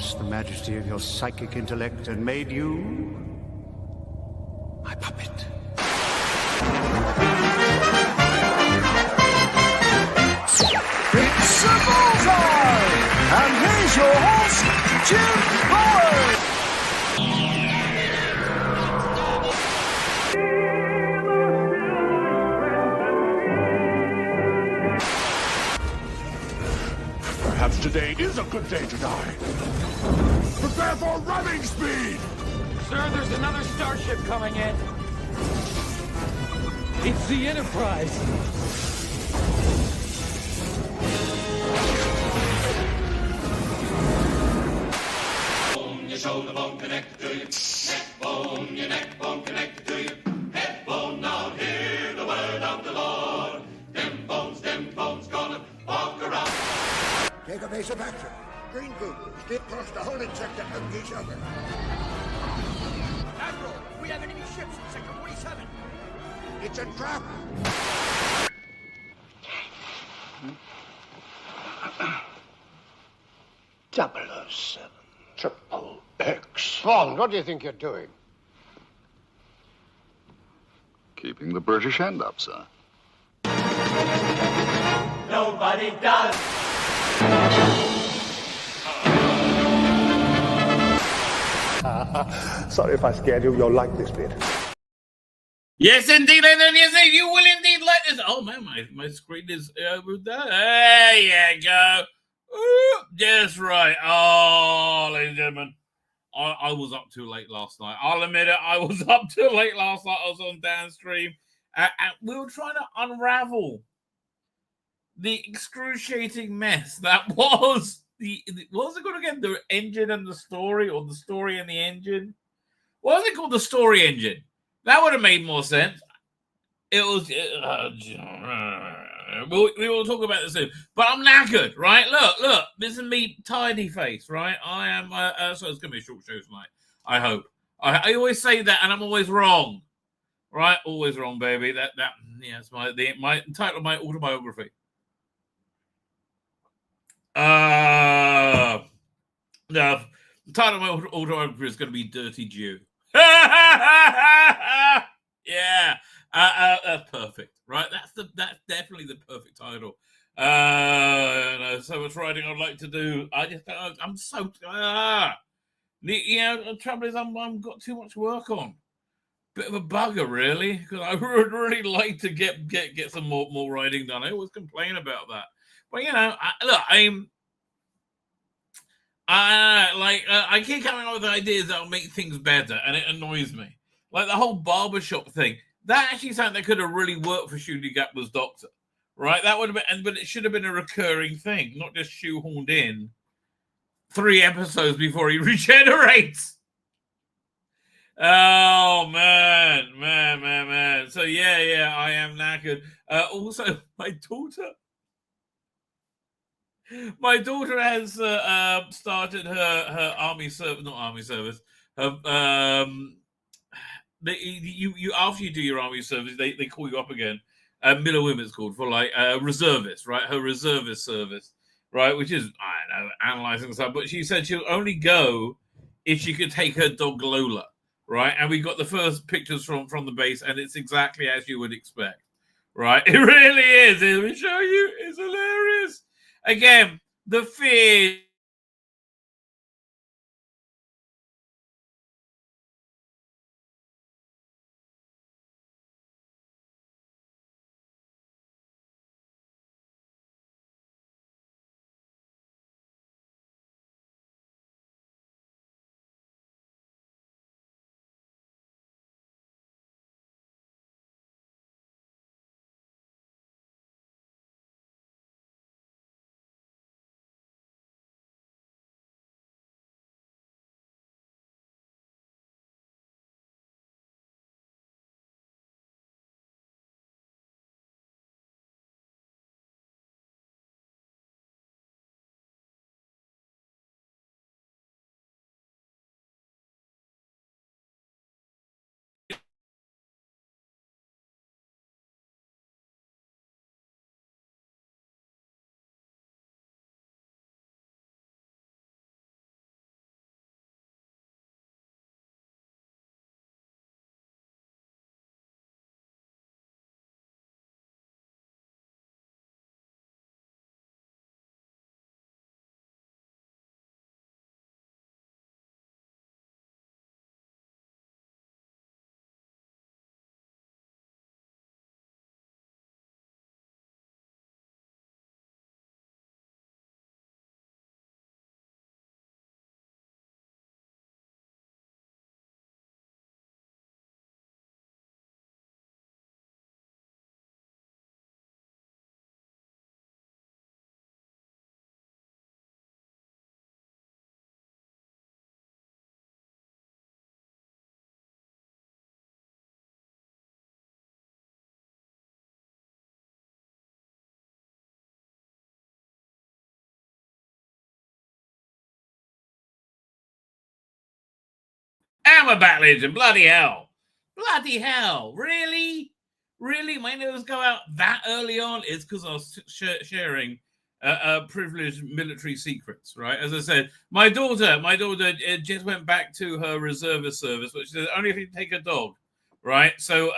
lost the majesty of your psychic intellect and made you my puppet. It's a bullseye! And here's your host, Jim Boyd! Perhaps today is a good day to die. Prepare for ramming speed! Sir, there's another starship coming in. It's the Enterprise. Bone, your shoulder bone connected to your neck bone, your neck bone connected to your head bone. Now hear the word of the Lord. Them bones gonna walk around. Take a base of action. Green group, stay across the whole sector of each other. Admiral, we have enemy ships in Sector 47. It's a trap. .007 Triple X. Bond, what do you think you're doing? Keeping the British end up, sir. Nobody does. Sorry if I scared you. You'll like this bit. Yes, indeed, and yes, you will indeed like this. Oh man, my screen is over there. There you go. Ooh, just right. Oh, ladies and gentlemen, I was up too late last night. I'll admit it. I was up too late last night. I was on downstream, and we were trying to unravel the excruciating mess that was what was it called again? The engine and the story, or the story and the engine? What was it called? The story engine. That would have made more sense. It was. We will talk about this soon. But I'm knackered, right? Look. This is me, tidy face, right? I am. So it's gonna be a short show tonight. I hope. I always say that, and I'm always wrong, right? Always wrong, baby. That it's my title of my autobiography. The title of my autobiography is going to be Dirty Jew. Yeah, that's perfect, right? That's definitely the perfect title. So much writing I'd like to do. I'm so the trouble is I've got too much work on. Bit of a bugger, really, because I would really like to get some more writing done. I always complain about that, but I keep coming up with ideas that will make things better, and it annoys me. Like the whole barbershop thing. That actually something that could have really worked for Shooty Gatwa's Doctor, right? That would have been, but it should have been a recurring thing, not just shoehorned in 3 episodes before he regenerates. Oh man. So yeah, I am knackered. Also, my daughter has started her army service, not army service. You after you do your army service, they call you up again. Miller Women's called for like reservist, right? Her reservist service, right? Which is I don't know, analyzing stuff. But she said she'll only go if she could take her dog Lola, right? And we got the first pictures from the base, and it's exactly as you would expect, right? It really is. Let me show you. It's hilarious. Again, the fear I'm a battle agent. Bloody hell. Bloody hell. Really? Really? My nose go out that early on? It's because I was sharing privileged military secrets, right? As I said, my daughter just went back to her reservist service, which is only if you take a dog, right? So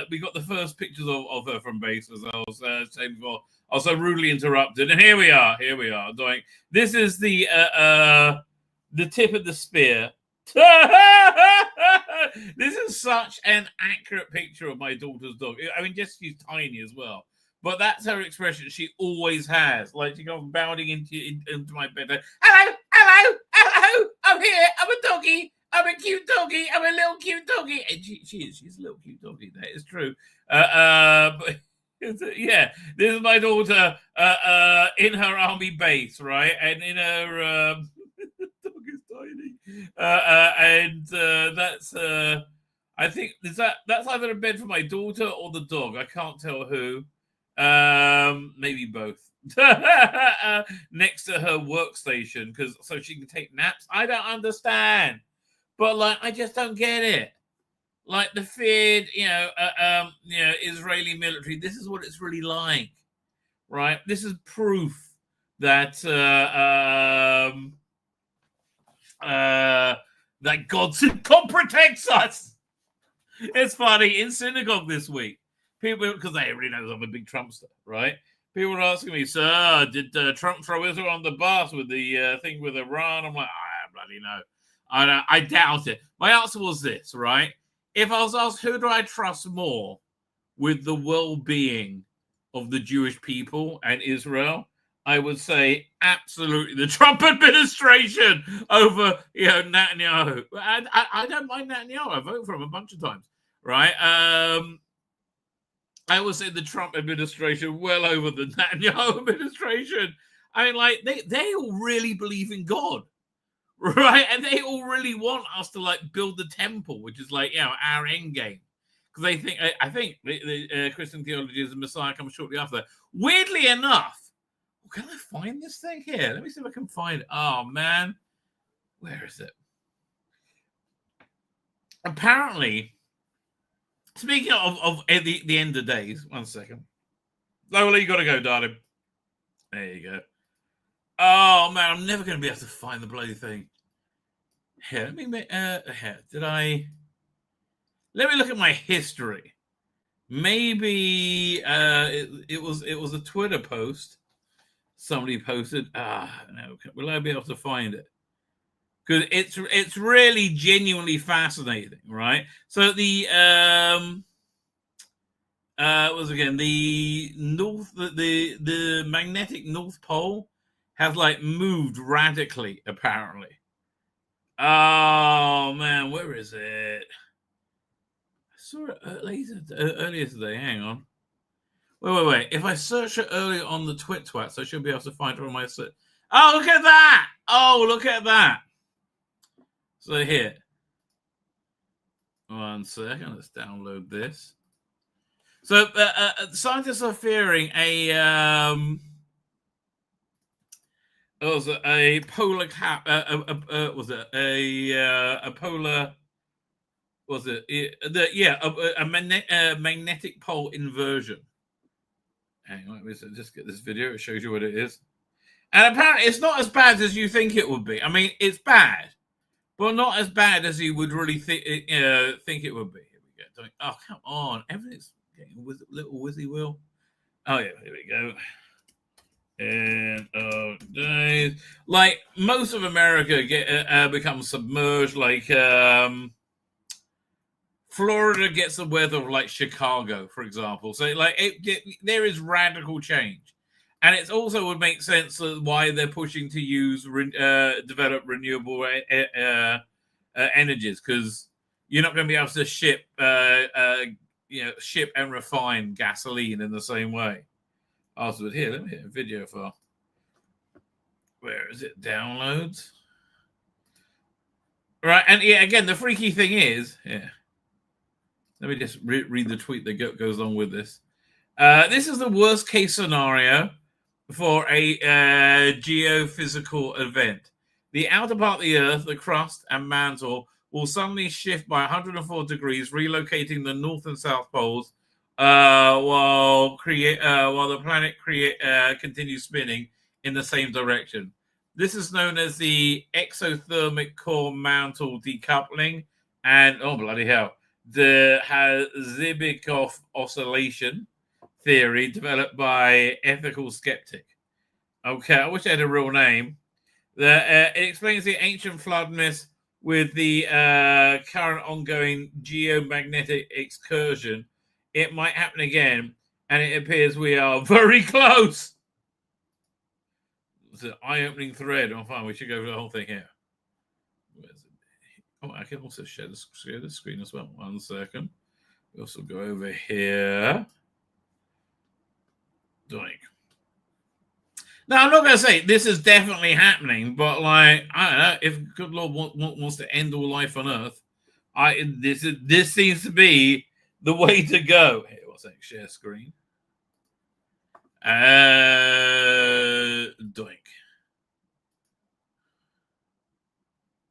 we got the first pictures of her from base, as I was saying before. I was so rudely interrupted, and here we are doing. This is the tip of the spear. This is such an accurate picture of my daughter's dog. I mean, just she's tiny as well. But that's her expression. She always has. Like, she goes bounding into my bed. Like, hello, I'm here. I'm a doggy. I'm a cute doggy. I'm a little cute doggy. And she's a little cute doggy. That is true. But yeah, this is my daughter in her army base, right? And in her dog is tiny. That's I think that's either a bed for my daughter or the dog. I can't tell who. Maybe both. Next to her workstation, so she can take naps. I don't understand, but like I just don't get it. Like the feared, Israeli military. This is what it's really like, right? This is proof that that God protects us. It's funny in synagogue this week. People, because they already know I'm a big Trumpster, right? People are asking me, sir, did Trump throw Israel on the bus with the thing with Iran? I'm like, I bloody know. I doubt it. My answer was this, right? If I was asked, who do I trust more with the well-being of the Jewish people and Israel, I would say absolutely the Trump administration over, Netanyahu. I don't mind Netanyahu. I vote for him a bunch of times, right? I would say the Trump administration well over the Netanyahu administration. I mean, like, they all really believe in God, right? And they all really want us to, like, build the temple, which is, like, our end game. Because they think, I think the Christian theology is the Messiah comes shortly after. Weirdly enough, can I find this thing here? Let me see if I can find it. Oh, man. Where is it? Apparently, speaking of the end of days, 1 second. Lola, you got to go, darling. There you go. Oh, man, I'm never going to be able to find the bloody thing. Here, let me make... here, let me look at my history. Maybe it was a Twitter post. Somebody posted. No, will I be able to find it? Because it's really genuinely fascinating, right? So the was again the magnetic North Pole has like moved radically, apparently. Oh man, where is it? I saw it earlier today. Hang on. Wait. If I search it earlier on the Twats, I should be able to find it on my search. Oh, look at that! Oh, look at that! So here. 1 second, let's download this. So scientists are fearing a polar cap. Was it a polar? Was it a magnetic pole inversion? Hang on, let me just get this video. It shows you what it is. And apparently, it's not as bad as you think it would be. I mean, it's bad, but not as bad as you would really think it would be. Here we go. Oh, come on. Everything's getting a little whizzy wheel. Oh, yeah. Here we go. End of days. Like, most of America becomes submerged. Like, Florida gets the weather of, like, Chicago, for example. So, like, there is radical change. And it also would make sense why they're pushing to use develop renewable energies, because you're not going to be able to ship and refine gasoline in the same way. Also, here, let me hit a video file. Where is it? Downloads. Right, and yeah, again, the freaky thing is, let me just read the tweet that goes along with this. This is the worst case scenario for a geophysical event. The outer part of the Earth, the crust and mantle, will suddenly shift by 104 degrees, relocating the north and south poles, while the planet continues spinning in the same direction. This is known as the exothermic core mantle decoupling, and oh bloody hell, the Zibikov oscillation theory developed by ethical skeptic. Okay, I wish I had a real name. It explains the ancient flood myth with the current ongoing geomagnetic excursion. It might happen again, and it appears we are very close. It's an eye-opening thread. Oh, fine, we should go for the whole thing here. Where's it? Oh, I can also share the screen as well. 1 second. We also go over here. Doink. Now, I'm not going to say this is definitely happening, but like, I don't know, if good Lord wants to end all life on Earth, this seems to be the way to go. Here, what's that? Share screen. Doink.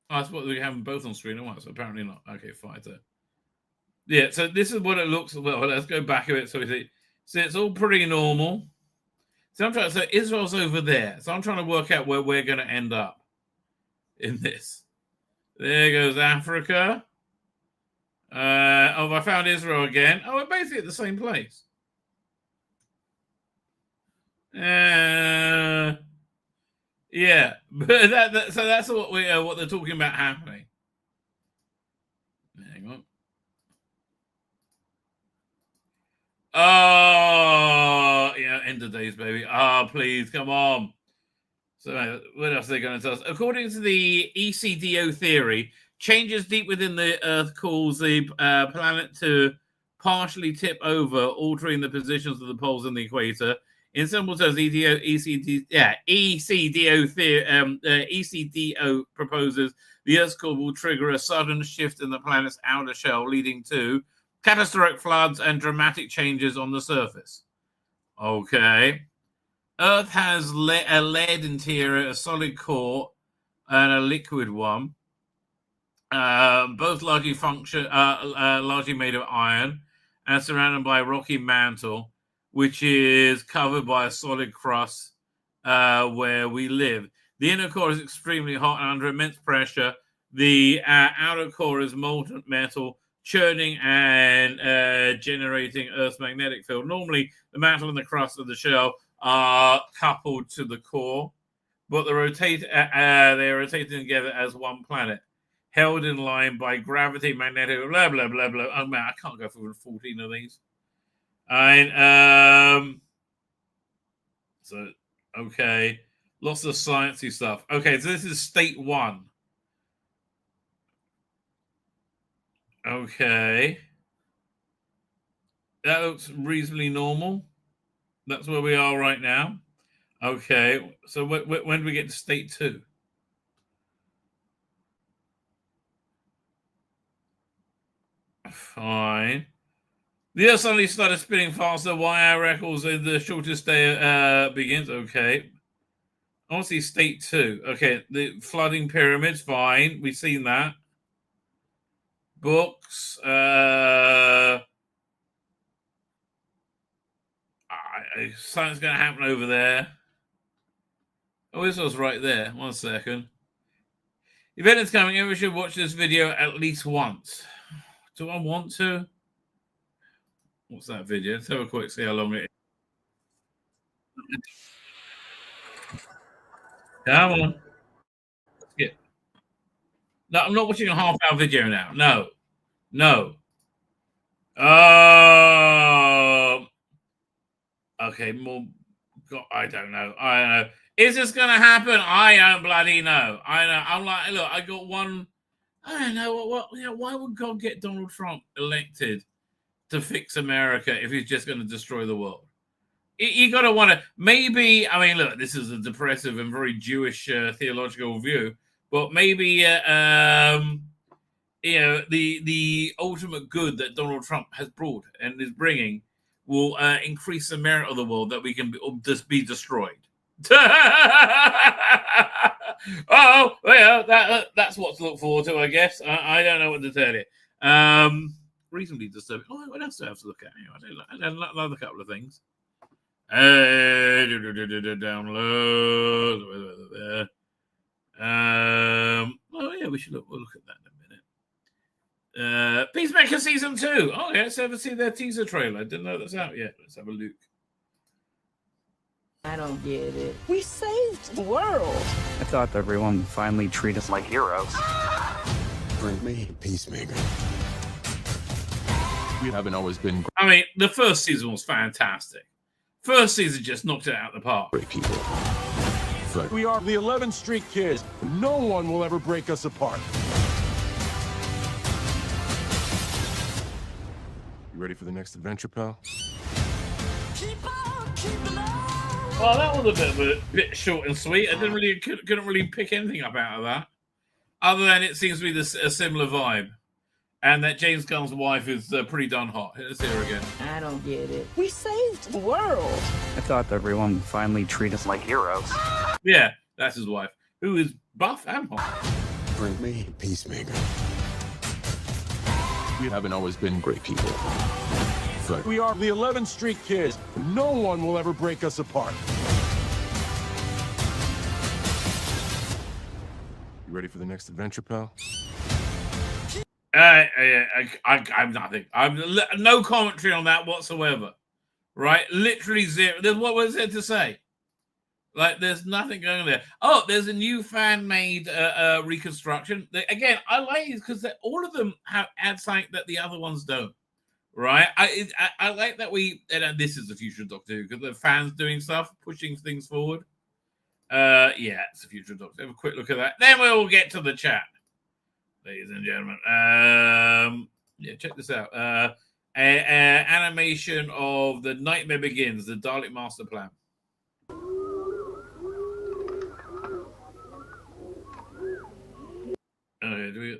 Oh, that's what we have them both on screen at once. So apparently not. Okay, fine. So, yeah, so this is what it looks like. Well, let's go back a bit so we see. So it's all pretty normal. So Israel's over there. So I'm trying to work out where we're going to end up in this. There goes Africa. I found Israel again. Oh, we're basically at the same place. Yeah, but so that's what what they're talking about happening. Hang on. Oh, yeah, end of days, baby. Please, come on. So, what else are they going to tell us? According to the ECDO theory, changes deep within the Earth cause the planet to partially tip over, altering the positions of the poles and the equator. In simple terms, ECDO proposes the Earth's core will trigger a sudden shift in the planet's outer shell, leading to catastrophic floods and dramatic changes on the surface. Okay. Earth has a lead interior, a solid core, and a liquid one. Both largely largely made of iron and surrounded by a rocky mantle, which is covered by a solid crust where we live. The inner core is extremely hot and under immense pressure. The outer core is molten metal, churning and generating Earth's magnetic field. Normally, the mantle and the crust of the shell are coupled to the core, but they're rotating together as one planet, held in line by gravity, magnetic, blah, blah, blah, blah. Oh, man, I can't go through 14 of these. So, okay. Lots of sciencey stuff. Okay, so this is state 1. Okay. That looks reasonably normal. That's where we are right now. Okay. So when do we get to state 2? Fine. The Earth suddenly started spinning faster. Why records the shortest day begins. Okay. Obviously, state 2. Okay. The flooding pyramids. Fine. We've seen that. Books. Something's going to happen over there. Oh, this was right there. 1 second. Event is coming. Everyone should watch this video at least once. Do I want to? What's that video? Let's have a quick see how long it is. Come on. Skip. No, I'm not watching a half-hour video now. No. Okay, more. God, I don't know. Is this going to happen? I don't bloody know. I know. I'm like, look, I got one. I don't know what. Why would God get Donald Trump elected to fix America if he's just going to destroy the world? You got to want to. Maybe. I mean, look, this is a depressive and very Jewish theological view, but maybe the ultimate good that Donald Trump has brought and is bringing will increase the merit of the world that we can just be destroyed. Oh, well, that's what to look forward to, I guess. I don't know what to tell you. Reasonably disturbing. Oh, what else do I have to look at? I did another couple of things. Download. Oh yeah, we'll look at that in a minute. Peacemaker season 2. Oh yeah, let's ever see their teaser trailer. Didn't know that's out yet. Let's have a look. I don't get it. We saved the world. I thought everyone would finally treat us like heroes. Bring me Peacemaker. We haven't always been I mean, the first season was fantastic. First season just knocked it out of the park. great people. We are the 11th Street Kids. No one will ever break us apart. You ready for the next adventure, pal? Well, that was a bit short and sweet. I couldn't really pick anything up out of that, other than it seems to be a similar vibe, and that James Gunn's wife is pretty darn hot. Let's hear her again. I don't get it. We saved the world. I thought everyone would finally treat us like heroes. Yeah, that's his wife, who is buff and hot. Bring me Peacemaker. We haven't always been great people. We are the 11th Street Kids. No one will ever break us apart. You ready for the next adventure, pal? I'm nothing. I'm no commentary on that whatsoever. Right? Literally zero. What was there to say? Like, there's nothing going on there. Oh, there's a new fan-made reconstruction. Again, I like it because all of them add something that the other ones don't. Right? I like that this is the future of Doctor Who, because the fans doing stuff, pushing things forward. Yeah, it's the future of Doctor Who. Have a quick look at that. Then we'll get to the chat, ladies and gentlemen. Yeah, check this out. Animation of The Nightmare Begins, the Dalek Master Plan. Okay, do we...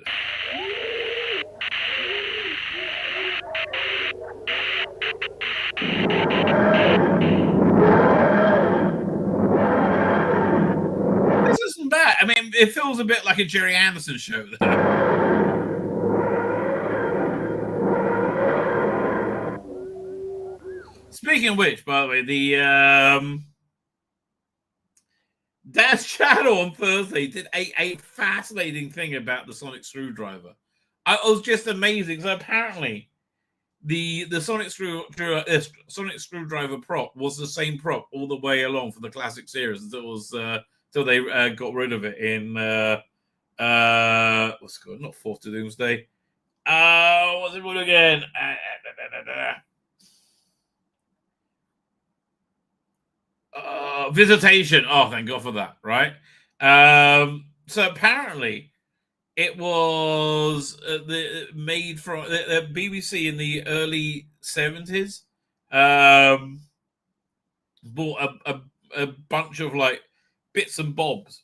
This isn't bad. I mean, it feels a bit like a Jerry Anderson show there. Speaking of which, by the way, the Dad's Channel on Thursday did a fascinating thing about the sonic screwdriver. I was just amazing. So apparently, the sonic screwdriver prop was the same prop all the way along for the classic series until they got rid of it in what's it called? Not Fourth to Doomsday. What's it called again? Visitation. Oh, thank God for that. Right. So apparently, it was made from the BBC in the early 70s. Bought a bunch of like bits and bobs,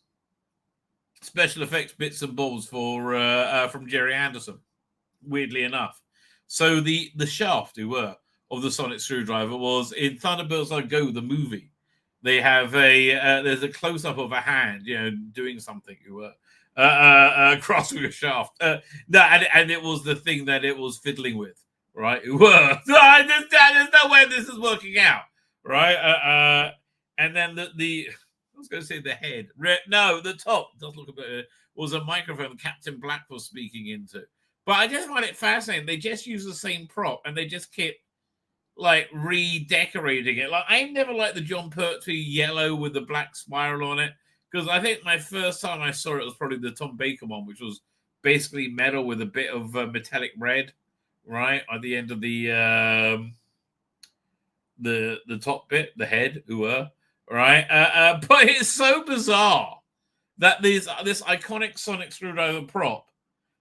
special effects bits and bobs from Jerry Anderson. Weirdly enough, so the shaft of the sonic screwdriver was in Thunderbirds I Go, the movie. They have there's a close up of a hand, doing something. Cross with a shaft. And it was the thing that it was fiddling with, right? There's no way this is working out, right? And then the I was going to say the head. No, the top does look a bit. Was a microphone Captain Black was speaking into. But I just find it fascinating. They just use the same prop and they just keep like redecorating it. Like, I never liked the John Pertwee yellow with the black spiral on it, because I think my first time I saw it was probably the Tom Baker one, which was basically metal with a bit of metallic red, right, at the end of the top bit, the head, right. But it's so bizarre that this iconic sonic screwdriver prop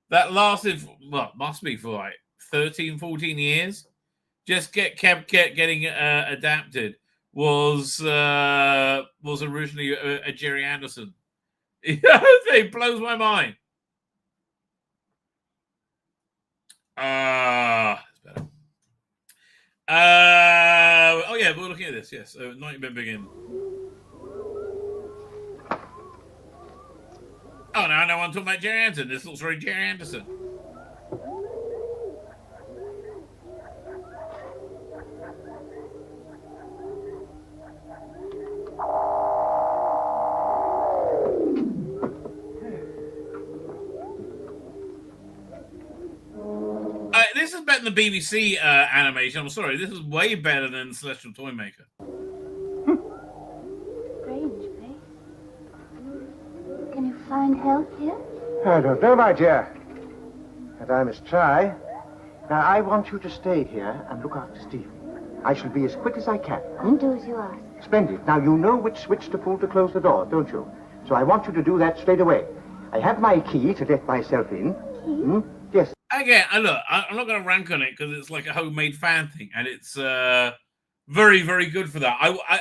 that lasted, must be for like 13, 14 years. Just kept getting adapted. Was originally a Jerry Anderson. It blows my mind. It's better. Oh yeah, we're looking at this. Yes, Nightmare Begin. Oh, no, I'm talking about Jerry Anderson. This looks very Jerry Anderson. This is better than the BBC animation. I'm sorry. This is way better than Celestial Toymaker. Strange, eh? Can you find help here? I don't know, my dear. But I must try. Now, I want you to stay here and look after Stephen. I shall be as quick as I can. I'll do as you ask. Splendid. Now, you know which switch to pull to close the door, don't you? So I want you to do that straight away. I have my key to let myself in. Key? Yes. Again, look, I'm not going to rank on it because it's like a homemade fan thing, and it's very, very good for that.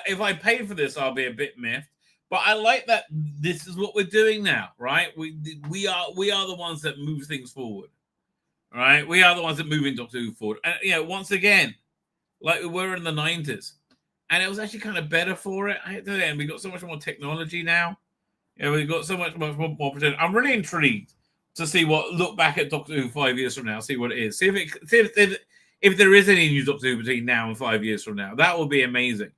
If I pay for this, I'll be a bit miffed. But I like that this is what we're doing now, right? We are the ones that move things forward, right? We are the ones that move Doctor Who forward. And once again, like we were in the 90s, and it was actually kind of better for it. And we got so much more technology now. We've got so much more potential. I'm really intrigued to see look back at Doctor Who 5 years from now, see what it is. See if there is any new Doctor Who between now and 5 years from now. That would be amazing.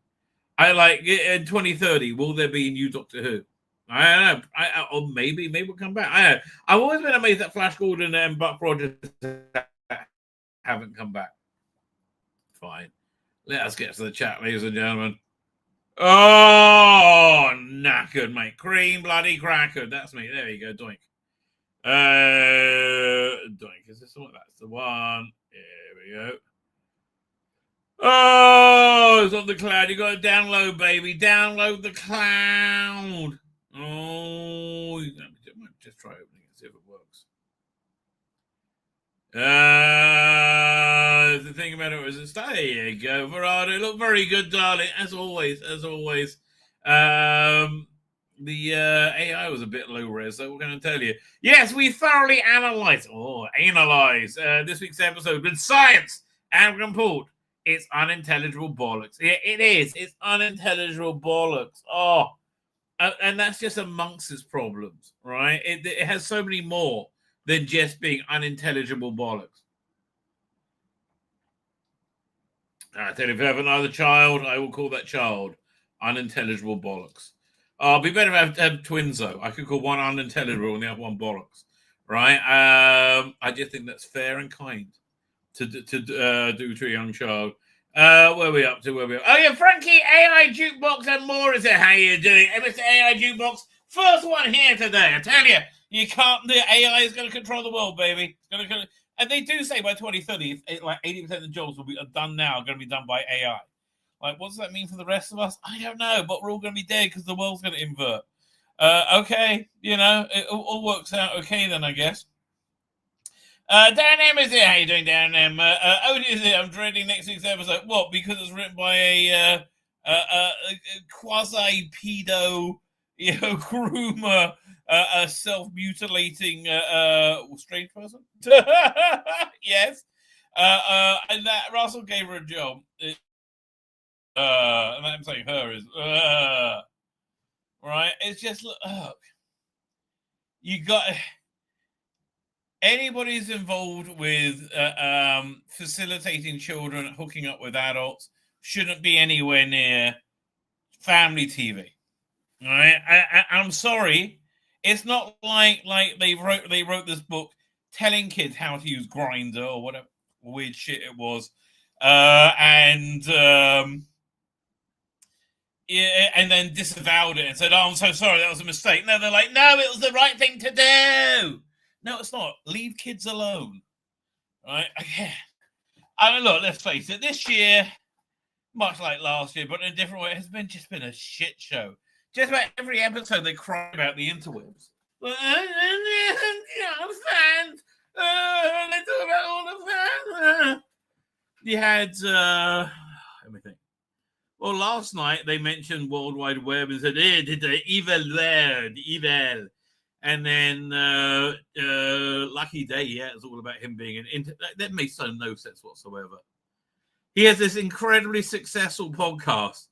I like in 2030, will there be a new Doctor Who? I don't know. Or maybe we'll come back. I don't know. I've always been amazed that Flash Gordon and Buck Rogers haven't come back. Fine. Let us get to the chat, ladies and gentlemen. Oh, knackered, mate. Cream bloody cracker. That's me. There you go. Doink. Doink. Is this the one? That's the one. Here we go. Oh, it's on the cloud. You got to download, baby. Download the cloud. Oh, just try opening it, see if it works. The thing about it is, there you go, Verado. Look very good, darling, as always. The AI was a bit low res, so we're going to tell you. Yes, we thoroughly analyze this week's episode with science and report. It's unintelligible bollocks. Yeah, it is. It's unintelligible bollocks. Oh, and that's just amongst its problems, right? It has so many more than just being unintelligible bollocks. I tell you, if I have another child, I will call that child unintelligible bollocks. It'd be better to have twins, though. I could call one unintelligible and the other one bollocks, right? I just think that's fair and kind to do to a young child. Where are we up to? Oh, yeah, Frankie, AI Jukebox and more is it? How you doing? Mr. AI Jukebox, first one here today. I tell you, you can't. The AI is going to control the world, baby. It's going to, and they do say by 2030, like 80% of the jobs will be done now, going to be done by AI. Like, what does that mean for the rest of us? I don't know, but we're all going to be dead because the world's going to invert. Okay, it all works out okay then, I guess. Dan M is here. How you doing, Dan M? Odin is here. I'm dreading next week's episode. What? Because it's written by a quasi-pedo, groomer, self-mutilating, strange person. Yes. And that Russell gave her a job. And I'm saying her is right. It's just look. You got. Anybody who's involved with facilitating children hooking up with adults shouldn't be anywhere near family TV. All right, I'm sorry, it's not like they wrote this book telling kids how to use Grindr or whatever weird shit it was, and then disavowed it and said, "Oh, I'm so sorry, that was a mistake." No, they're like, "No, it was the right thing to do." No, it's not. Leave kids alone. Right? I mean, look, let's face it. This year, much like last year, but in a different way, it has just been a shit show. Just about every episode, they cry about the interwebs. Let's talk about all the fans. You had, let me think. Well, last night, they mentioned World Wide Web and said, did the evil word, evil. And then Lucky Day, it's all about him being that makes no sense whatsoever. He has this incredibly successful podcast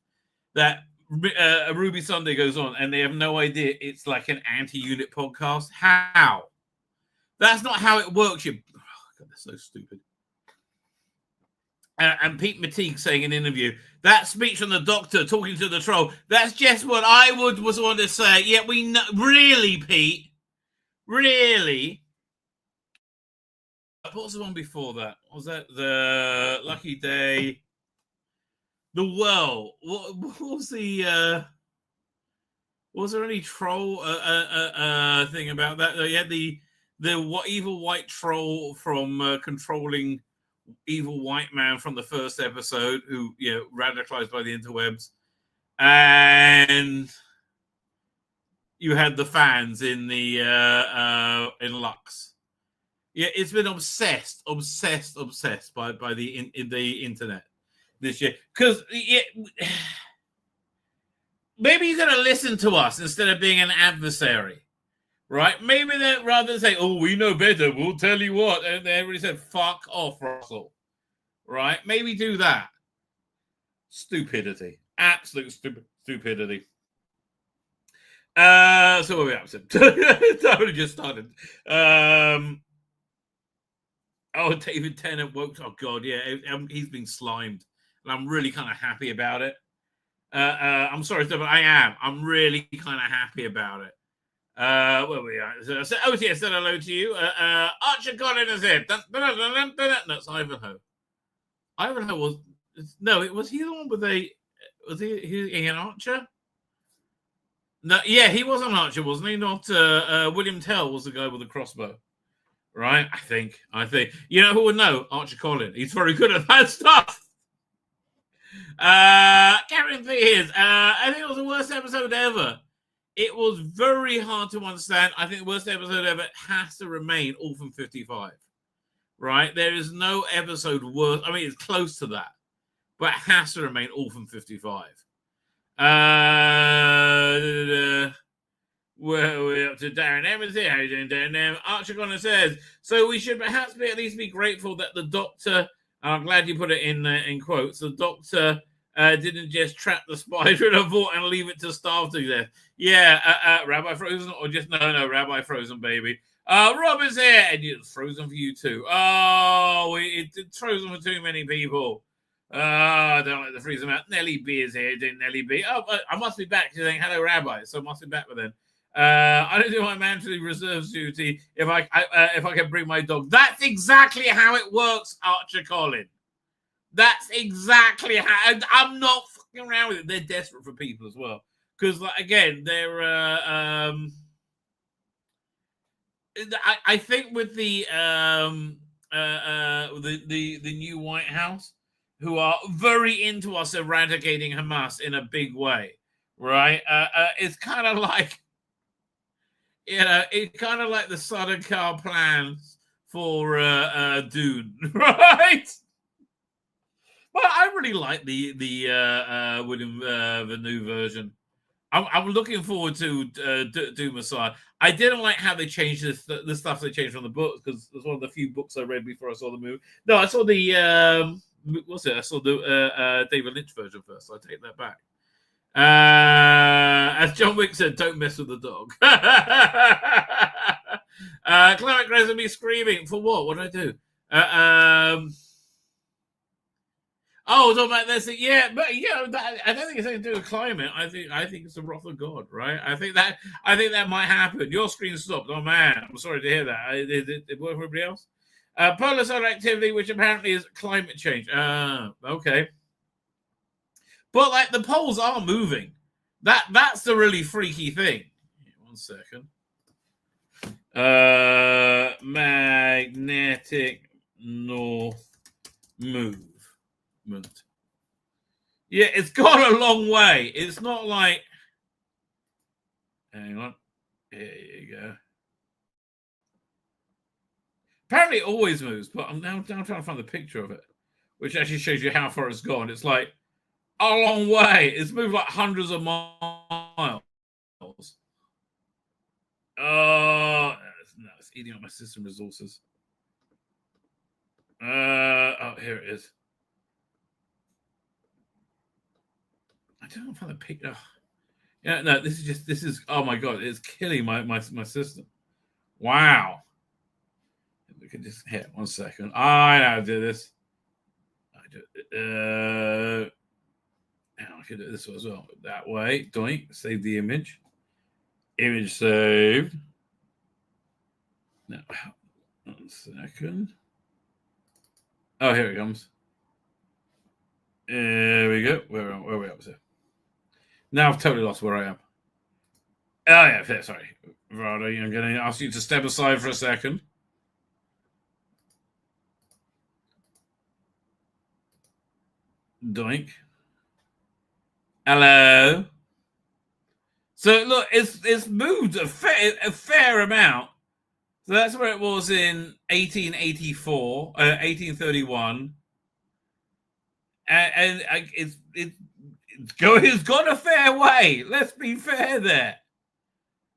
that Ruby Sunday goes on, and they have no idea it's like an anti-unit podcast. How? That's not how it works. You, oh God, that's so stupid. And Pete Mateague saying in an interview, that speech from the doctor talking to the troll, that's just what I was want to say. Yeah, we know. Really, Pete? Really? What was the one before that? Was that the Lucky Day? The Well? What was the... was there any troll thing about that? You had the evil white troll from controlling evil white man from the first episode who, radicalized by the interwebs. And you had the fans in the in Lux. Yeah, it's been obsessed by the internet this year. Because maybe you're going to listen to us instead of being an adversary. Right? Maybe that rather than say, oh, we know better, we'll tell you what. And everybody said, fuck off, Russell. Right? Maybe do that. Stupidity. Absolute stupidity. So what are we up to? It's only just started. David Tennant woke. Oh, God, yeah. He's been slimed. And I'm really kind of happy about it. I'm sorry, but I am. I'm really kind of happy about it. Where we are. So OTS said hello to you. Archer Collin is here. That's Ivanhoe. Ivanhoe was was he the one with he an archer? No, yeah, he was an archer, wasn't he? Not William Tell was the guy with the crossbow. Right? I think. You know who would know? Archer Collin. He's very good at that stuff. Karen Fears. I think it was the worst episode ever. It was very hard to understand. I think the worst episode ever has to remain Orphan 55. Right? There is no episode worse. I mean, it's close to that. But it has to remain Orphan 55. We're up to Darren Evans here. How are you doing, Darren? Archer Connor says, so we should perhaps at least be grateful that the doctor, and I'm glad you put it in quotes, the doctor didn't just trap the spider in a vault and leave it to starve to death. Yeah, Rabbi Frozen, or just no, Rabbi Frozen, baby. Rob is here, and it's Frozen for you too. Oh, it's Frozen for too many people. I don't like to freeze them out. Nellie B is here, didn't Nellie B? Oh, I must be back. She's saying hello, Rabbi, so I must be back with them. I don't do my mandatory reserves duty if I can bring my dog. That's exactly how it works, Archer Collin. That's exactly how. I'm not fucking around with it. They're desperate for people as well because, like, again, they're. I think with the new White House, who are very into us eradicating Hamas in a big way, right? It's kind of like. It's kind of like the Southern Car plans for Dune, right? Well, I really like the William the new version. I'm looking forward to Dune Messiah. I didn't like how they changed the stuff they changed from the books because it was one of the few books I read before I saw the movie. No, I saw the what's it? I saw the David Lynch version first. So I take that back. As John Wick said, don't mess with the dog. Climate Grace will be screaming for what? What did I do? Talking about this. Yeah, but I don't think it's anything to do with climate. I think it's the wrath of God, right? I think that might happen. Your screen stopped. Oh man, I'm sorry to hear that. Did it work for everybody else? Polar solar activity, which apparently is climate change. Okay. But like the poles are moving. That's the really freaky thing. 1 second. Magnetic north movement. Yeah, it's gone a long way. It's not like. Hang on. There you go. Apparently it always moves, but I'm now trying to find the picture of it, which actually shows you how far it's gone. It's like a long way. It's moved like hundreds of miles. Oh, no, it's eating up my system resources. Here it is. I don't know if I picked up. Yeah, no, this is. Oh my god, it's killing my system. Wow. We can just hit 1 second. I know how to do this. I can do this as well. That way. Doink. Save the image. Image saved. Now, 1 second. Oh, here it comes. There we go. Where are we up to? Now I've totally lost where I am. Oh, yeah, sorry. Rabbi, I'm going to ask you to step aside for a second. Doink. Hello. So look, it's moved a fair amount. So that's where it was in 1884, 1831, and it's gone a fair way. Let's be fair there,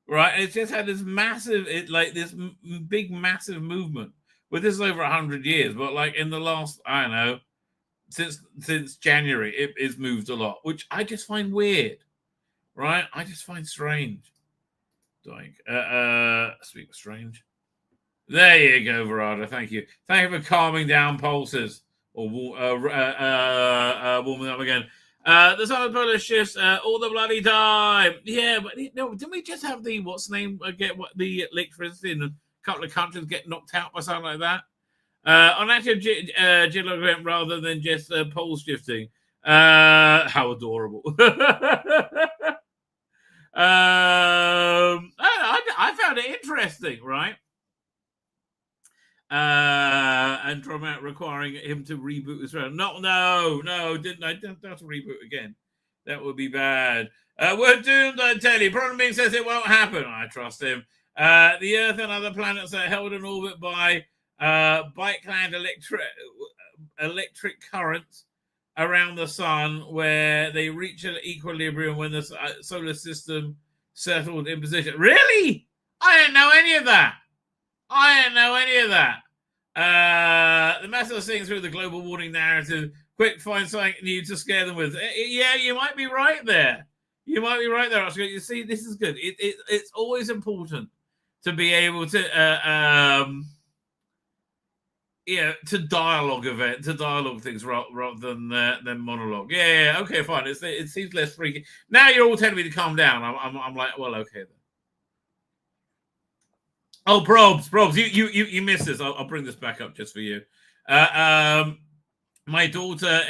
right? It's just had this massive, big, massive movement. Well, this is over 100 years, but like in the last, I don't know, since January, it's moved a lot, which I just find weird, right? I just find strange. Like, speak of strange. There you go, Verada. Thank you. Thank you for calming down pulses or warming up again. The Southern Polish shifts all the bloody time. Yeah, but no, didn't we just have the the electricity in a couple of countries get knocked out by something like that? On actual event rather than just pole shifting. How adorable. I found it interesting, right? And Dromat requiring him to reboot as well. No, didn't I? Don't have to reboot again. That would be bad. We're doomed, I tell you. Problem being says it won't happen. I trust him. The Earth and other planets are held in orbit by bike-land electric currents around the sun, where they reach an equilibrium when the solar system settled in position. Really? I didn't know any of that. The massive thing through the global warming narrative. Quick, find something new to scare them with. Yeah, you might be right there. Oscar. You see, this is good. It's always important to be able to to dialogue things rather than monologue. Yeah, okay, fine. It seems less freaky. Now you're all telling me to calm down. I'm like, well, okay then. Oh, Probs, you missed this. I'll bring this back up just for you. My daughter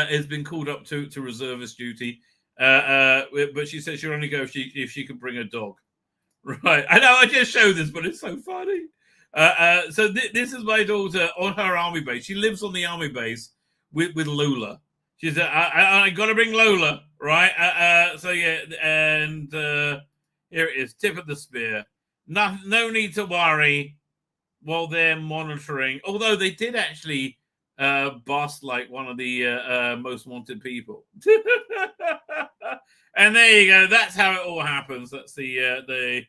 has been called up to reservist duty, but she said she'll only go if she can bring a dog. Right, I know I just showed this, but it's so funny. So this is my daughter on her army base. She lives on the army base with Lola. She said, I got to bring Lola, right? So yeah, and here it is, tip of the spear. No need to worry while they're monitoring. Although they did actually bust like one of the most wanted people. And there you go. That's how it all happens. That's the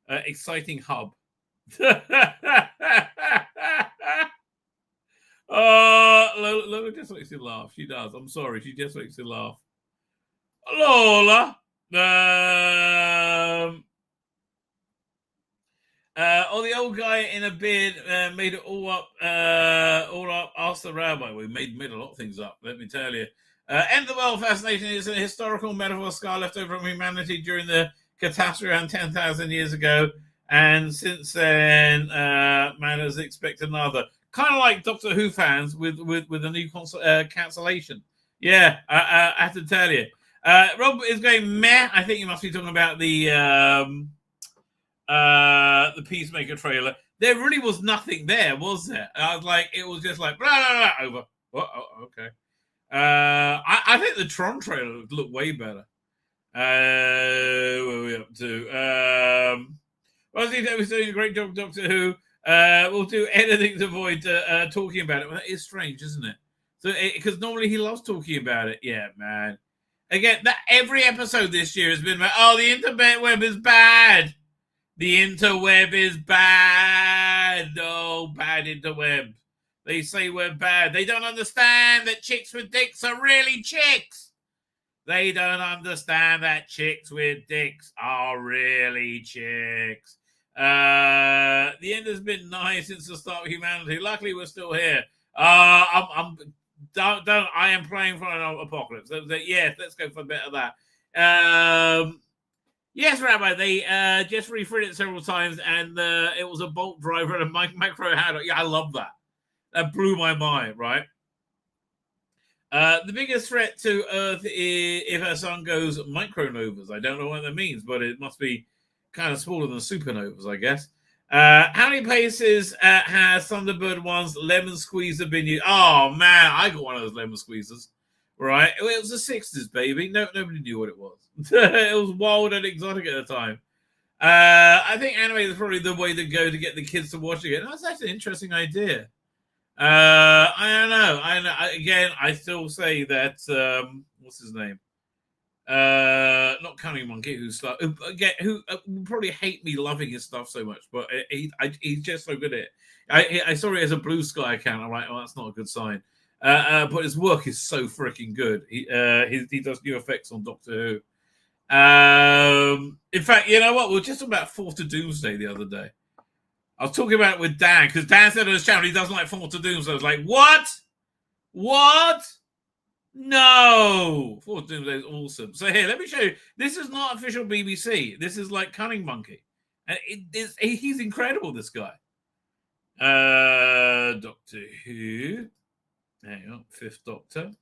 exciting hub. Lola just makes you laugh. She does. I'm sorry. She just makes you laugh. Lola. The old guy in a beard made it all up. Asked the rabbi. We made a lot of things up. Let me tell you. End of the world fascination is a historical metaphor scar left over from humanity during the catastrophe around 10,000 years ago, and since then, man has expected another. Kind of like Doctor Who fans with a new cancellation. Yeah, I have to tell you. Rob is going meh. I think you must be talking about the Peacemaker trailer. There really was nothing there, was there? I was like, it was just like blah blah blah over. Oh, okay. I think the Tron trailer looked way better. Where are we up to? Rosie was doing a great job, Doctor Who. We'll do anything to avoid talking about it. Well, that is strange, isn't it? So, because normally he loves talking about it. Yeah, man. Again, every episode this year has been about, oh, the interweb is bad. The interweb is bad. Oh, bad interweb. They say we're bad. They don't understand that chicks with dicks are really chicks. They don't understand that chicks with dicks are really chicks. The end has been nice since the start of humanity. Luckily, we're still here. I am praying for an apocalypse. Yes, let's go for a bit of that. Yes, Rabbi, they just refitted it several times, and it was a bolt driver and a micro handle. Yeah, I love that. That blew my mind, right? The biggest threat to Earth is if our sun goes micronovas. I don't know what that means, but it must be kind of smaller than supernovas, I guess. How many places has Thunderbird 1's lemon squeezer been used? Oh, man, I got one of those lemon squeezers, right? It was the 60s, baby. Nobody knew what it was. It was wild and exotic at the time. I think anime is probably the way to go to get the kids to watch it. That's actually an interesting idea. I don't know. Again, I still say that what's his name? Not Cunning Monkey, who will probably hate me loving his stuff so much, but he's just so good at it. I saw it as a Blue Sky account. I'm like, oh, that's not a good sign. But his work is so freaking good. He does new effects on Doctor Who. In fact, you know what? We were just about Fourth to Doomsday the other day. I was talking about it with Dan, because Dan said on his channel he doesn't like Fourth to Doomsday. I was like, what? What? No! Fourth to Doomsday is awesome. So here, let me show you. This is not official BBC. This is like Cunning Monkey. And he's incredible, this guy. Doctor Who. Hang on, Fifth Doctor.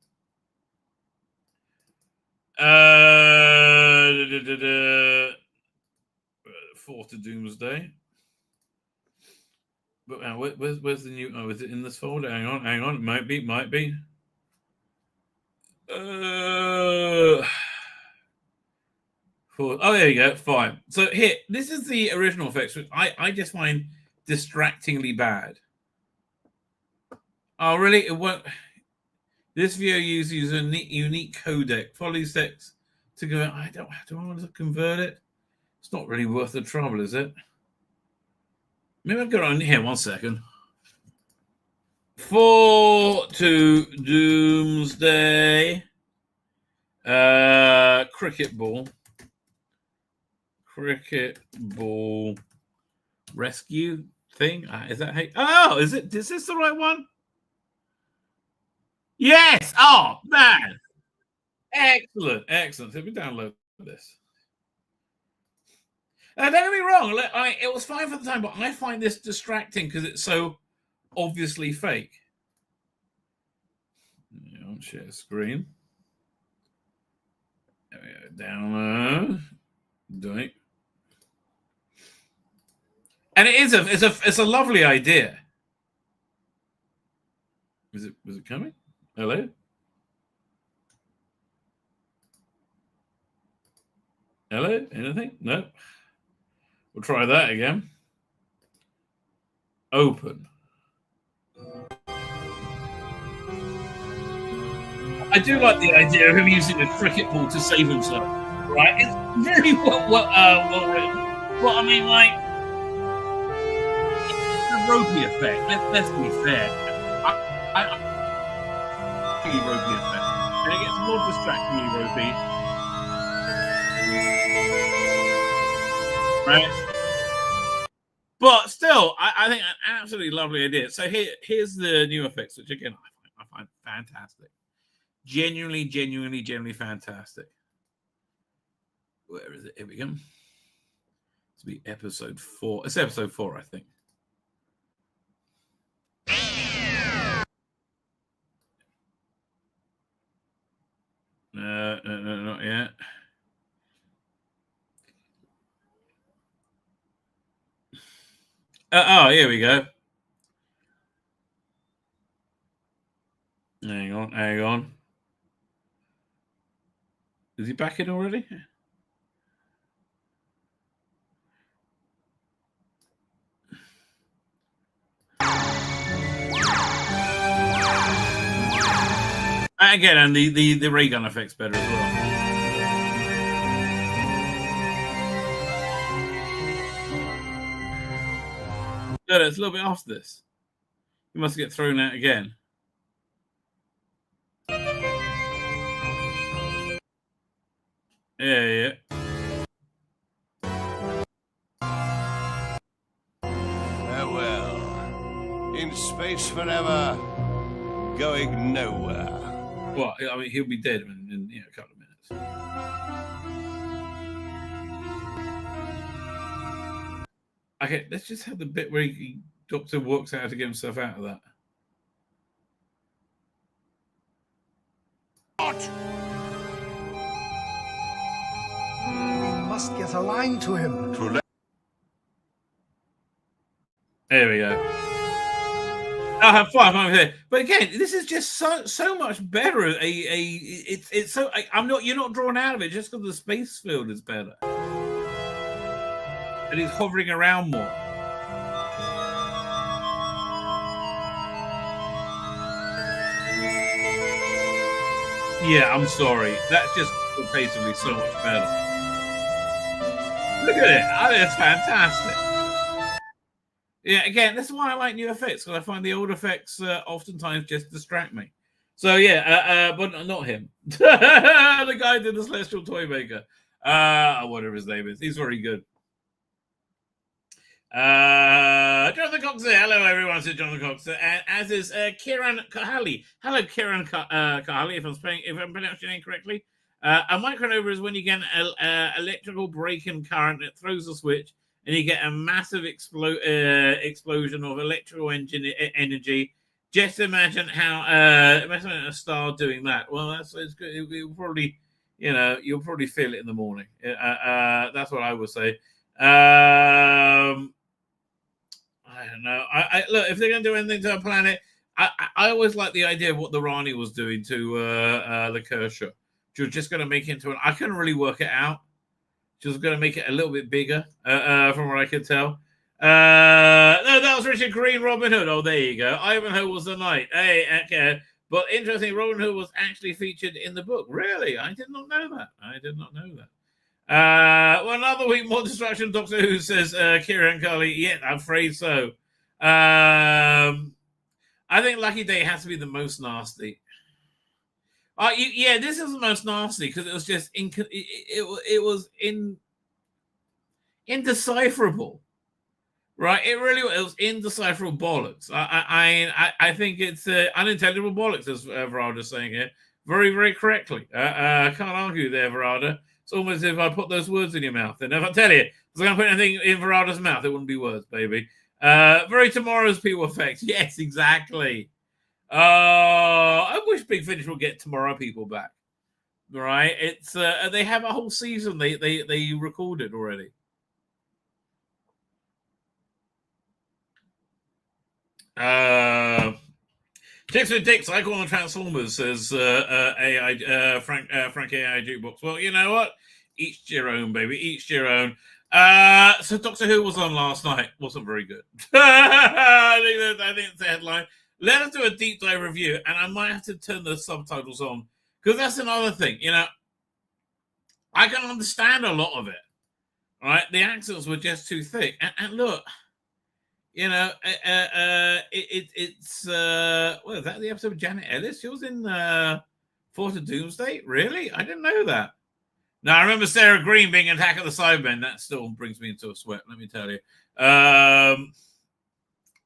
Fourth to Doomsday. But where's the new? Oh, is it in this folder? Hang on. Might be. Oh, there you go. Fine. So here, this is the original effects, which I just find distractingly bad. Oh, really? It won't. This video uses a unique codec. Follow these steps to go. Do I want to convert it? It's not really worth the trouble, is it? Maybe I'll go on here 1 second. 4 to Doomsday. Cricket ball rescue thing. Is that hey? Oh, is this the right one? Yes. Oh man, excellent. Let me download this. Don't get me wrong. It was fine for the time, but I find this distracting because it's so obviously fake. Share screen. There we go. Download. Doing. And it's a lovely idea. Was it coming? Hello? Hello? Anything? No. We'll try that again. Open. I do like the idea of him using a cricket ball to save himself. Right? It's very well written. But I mean, like, it's a ropey effect. Let's be fair. Ropey effect. And it gets more distractingly ropey. Right? But still, I think an absolutely lovely idea. So here's the new effects, which again I find fantastic. Genuinely fantastic. Where is it? Here we go. It's be episode 4. It's episode 4, I think. No, not yet. Oh, here we go. Hang on. Is he back in already? Again, and the ray gun effect's better as well. Good, it's a little bit after this. You must get thrown out again. Yeah. Farewell. In space forever, going nowhere. Well, I mean, he'll be dead in a couple of minutes. Okay, let's just have the bit where Doctor works out how to get himself out of that. What? We must get a line to him. There we go. I'll have fun over here. But again, this is just so much better. It's so you're not drawn out of it just because the space field is better. And he's hovering around more. Yeah, I'm sorry. That's just basically so much better. Look at it. I think it's fantastic. Yeah, again, that's why I like new effects, because I find the old effects oftentimes just distract me. So, yeah, but not him. The guy did the Celestial Toymaker. Whatever his name is. He's very good. Jonathan Cox there. Hello, everyone. Says Jonathan Cox. As is Kieran Kahali. Hello, Kieran Kahali, if I'm pronouncing your name correctly. A micronova is when you get an electrical break in current that throws a switch, and you get a massive explosion of electrical energy. Just imagine how imagine a star doing that. Well, it's good. You'll probably, you'll probably feel it in the morning. That's what I would say. I don't know. I look, if they're going to do anything to a planet, I always like the idea of what the Rani was doing to the Kershaw. She was just going to make it into I couldn't really work it out. She was going to make it a little bit bigger, from what I could tell. No, that was Richard Green, Robin Hood. Oh, there you go. Ivanhoe was the knight. Hey, okay. But interesting, Robin Hood was actually featured in the book. Really? I did not know that. Well, another week, more destruction. Doctor Who says, Kieran Carley. Yeah, I'm afraid so. I think Lucky Day has to be the most nasty. Yeah, this is the most nasty because it was just it was indecipherable, right? It was indecipherable bollocks. I think it's unintelligible bollocks, as Verada's saying here, very, very correctly. I can't argue there, Verada. It's almost as if I put those words in your mouth. And if I tell you, if I was going to put anything in Verada's mouth, it wouldn't be words, baby. Very tomorrow's people effect. Yes, exactly. I wish Big Finish would get Tomorrow People back. Right? It's they have a whole season they recorded already. Chicks with Dicks, I call them Transformers, says AI Frank AI Jukebox. Well, you know what? Each your own, baby. Each your own. So Doctor Who was on last night. Wasn't very good. I think it's the headline. Let us do a deep dive review, and I might have to turn the subtitles on, because that's another thing. I can understand a lot of it. Right? The accents were just too thick. And look, it's what is that? The episode of Janet Ellis? She was in Fort of Doomsday? Really? I didn't know that. Now I remember Sarah Green being Attack of the Cybermen. That still brings me into a sweat, let me tell you.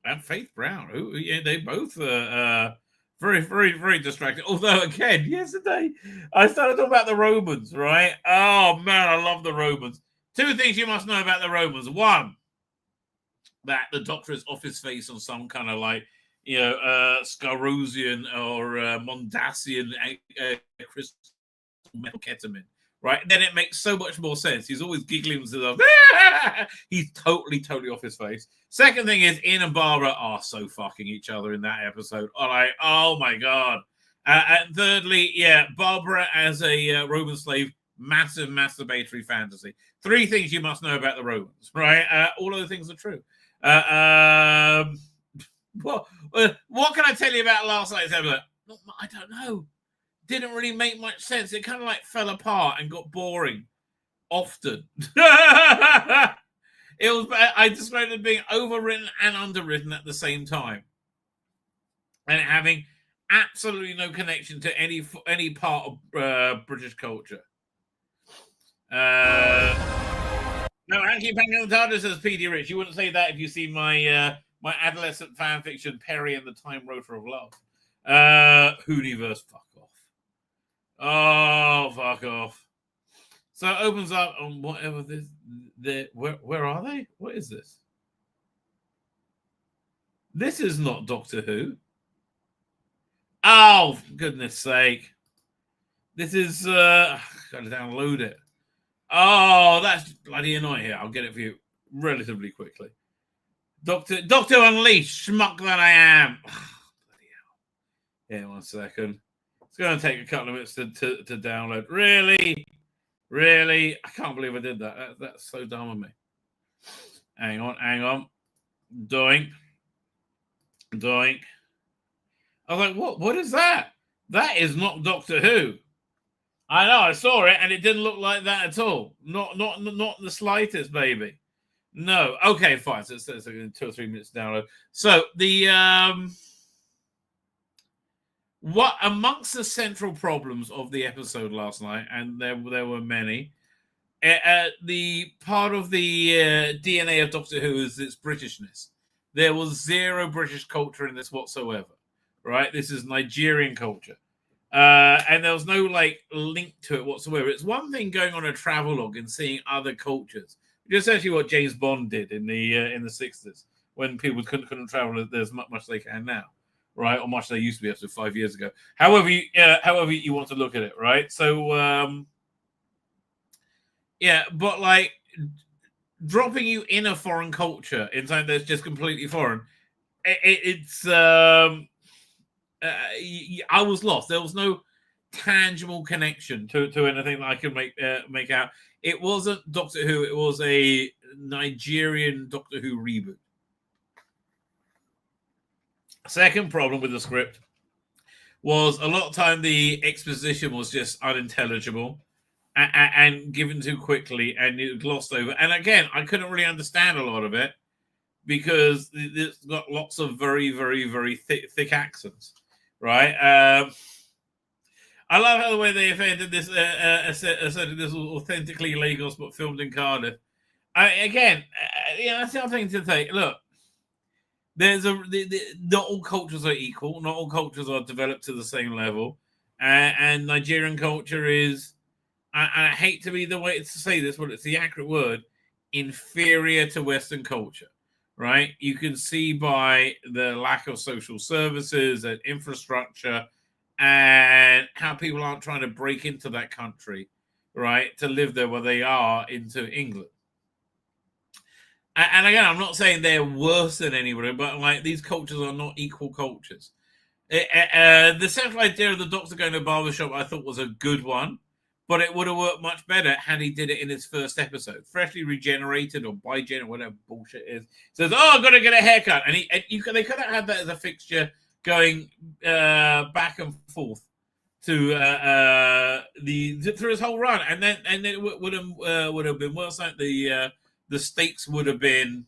And Faith Brown, who they both very, very, very distracting. Although again, yesterday I started talking about the Romans, right? Oh man, I love the Romans. Two things you must know about the Romans. One, that the Doctor is off his face on some kind of Scarosian or Mondasian crystal metal ketamine, right? Then it makes so much more sense. He's always giggling himself. He's totally off his face. Second thing is, Ian and Barbara are so fucking each other in that episode. Oh my god. And thirdly, Barbara as a Roman slave, massive masturbatory fantasy. Three things you must know about the Romans, right? All of the things are true. What can I tell you about last night's episode? I don't know. Didn't really make much sense. It kind of fell apart and got boring often. I described it as being overwritten and underwritten at the same time, and having absolutely no connection to any part of British culture. No, Hanky Panky on the TARDIS says P.D. Rich. You wouldn't say that if you see my my adolescent fan fiction, Perry and the Time Rotor of Love. Hooniverse, fuck off. Oh, fuck off. So it opens up on whatever this. Where are they? What is this? This is not Doctor Who. Oh, for goodness sake. This is gotta download it. Oh, that's bloody annoying here. I'll get it for you relatively quickly. Doctor Unleashed, schmuck that I am. Bloody hell. Yeah, 1 second. It's going to take a couple of minutes to download. Really? I can't believe I did that. That's so dumb of me. Hang on. Doink. I was like, what is that? That is not Doctor Who. I know, I saw it, and it didn't look like that at all. Not the slightest, baby. No. Okay, fine. So it's 2 or 3 minutes download. So the what amongst the central problems of the episode last night, and there were many. The part of the DNA of Doctor Who is its Britishness. There was zero British culture in this whatsoever. Right? This is Nigerian culture. And there was no link to it whatsoever. It's one thing going on a travelogue and seeing other cultures. It's essentially what James Bond did in the 60s when people couldn't travel as much as they can now, right? Or much they used to be up to 5 years ago. However you want to look at it, right? So but dropping you in a foreign culture in something that's just completely foreign, it's I was lost. There was no tangible connection to anything that I could make out. It wasn't Doctor Who. It was a Nigerian Doctor Who reboot. Second problem with the script was a lot of time the exposition was just unintelligible and given too quickly, and it glossed over. And again, I couldn't really understand a lot of it because it's got lots of very, very, very thick accents. Right. I love how the way they offended this. Asserted this was authentically Lagos, but filmed in Cardiff. That's the other thing to say. Look, there's not all cultures are equal. Not all cultures are developed to the same level, and Nigerian culture is. I hate to be the way to say this, but it's the accurate word: inferior to Western culture. Right, you can see by the lack of social services and infrastructure, and how people aren't trying to break into that country, right, to live there where they are into England. And again, I'm not saying they're worse than anybody, but these cultures are not equal cultures. The central idea of the Doctor going to a barbershop, I thought, was a good one. But it would have worked much better had he did it in his first episode. Freshly regenerated or bigen or whatever bullshit it is. Says, I've got to get a haircut. And they could have had that as a fixture going back and forth to through his whole run. And then it would have been well like the stakes would have been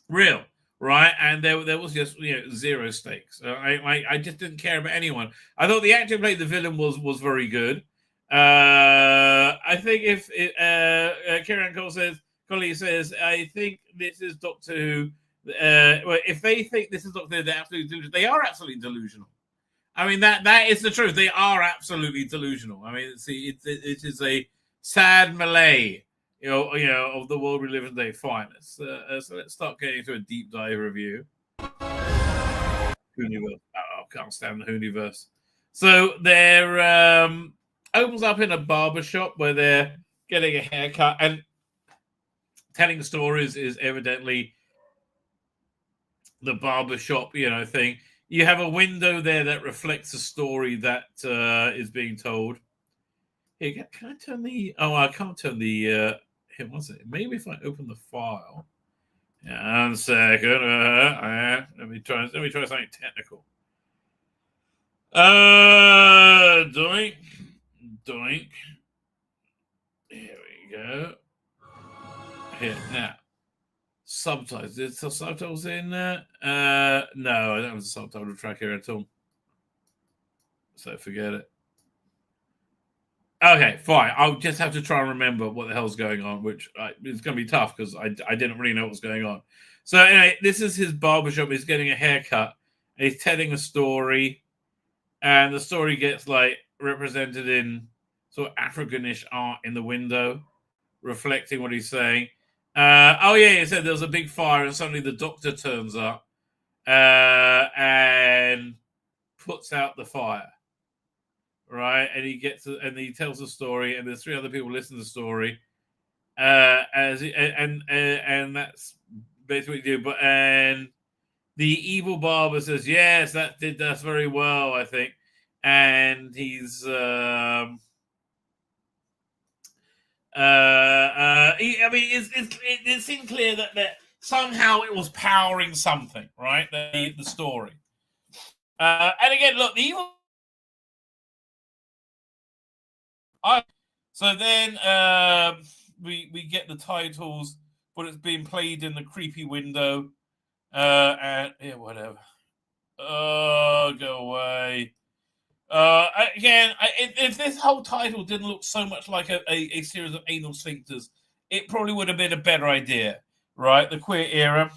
real. Right, and there was just zero stakes. I just didn't care about anyone. I thought the actor who played the villain was very good. I think if Kieran Coley says, I think this is Doctor Who. If they think this is Doctor Who, they're absolutely delusional. They are absolutely delusional. I mean that is the truth. They are absolutely delusional. I mean, it is a sad melee. Of the world we live in today. Fine. So let's start getting into a deep dive review. Hooniverse. I can't stand the Hooniverse. So they're opens up in a barbershop where they're getting a haircut, and telling stories is evidently the barbershop, thing. You have a window there that reflects a story that is being told. Here, can I turn the? Oh, I can't turn the. Here, what's it? Maybe if I open the file. Yeah, 1 second. Let me try something technical. Doink. Here we go. Here now. Subtitles. Is there subtitles in there? No, I don't have a subtitle track here at all. So forget it. Okay, fine. I'll just have to try and remember what the hell's going on, which is going to be tough because I didn't really know what was going on. So anyway, this is his barbershop. He's getting a haircut. And he's telling a story, and the story gets like represented in sort of Africanish art in the window, reflecting what he's saying. He said there was a big fire, and suddenly the doctor turns up and puts out the fire. Right, and he tells the story, and there's 3 other people listening to the story, and that's basically what you do. But and the evil barber says, "Yes, that's very well, I think," and he's it seemed clear that somehow it was powering something, right? The story, and again, look, the evil. So then we get the titles, but it's being played in the creepy window, and yeah, whatever. Oh, go away. Again, if this whole title didn't look so much like a series of anal sphincters, it probably would have been a better idea, right? The queer era.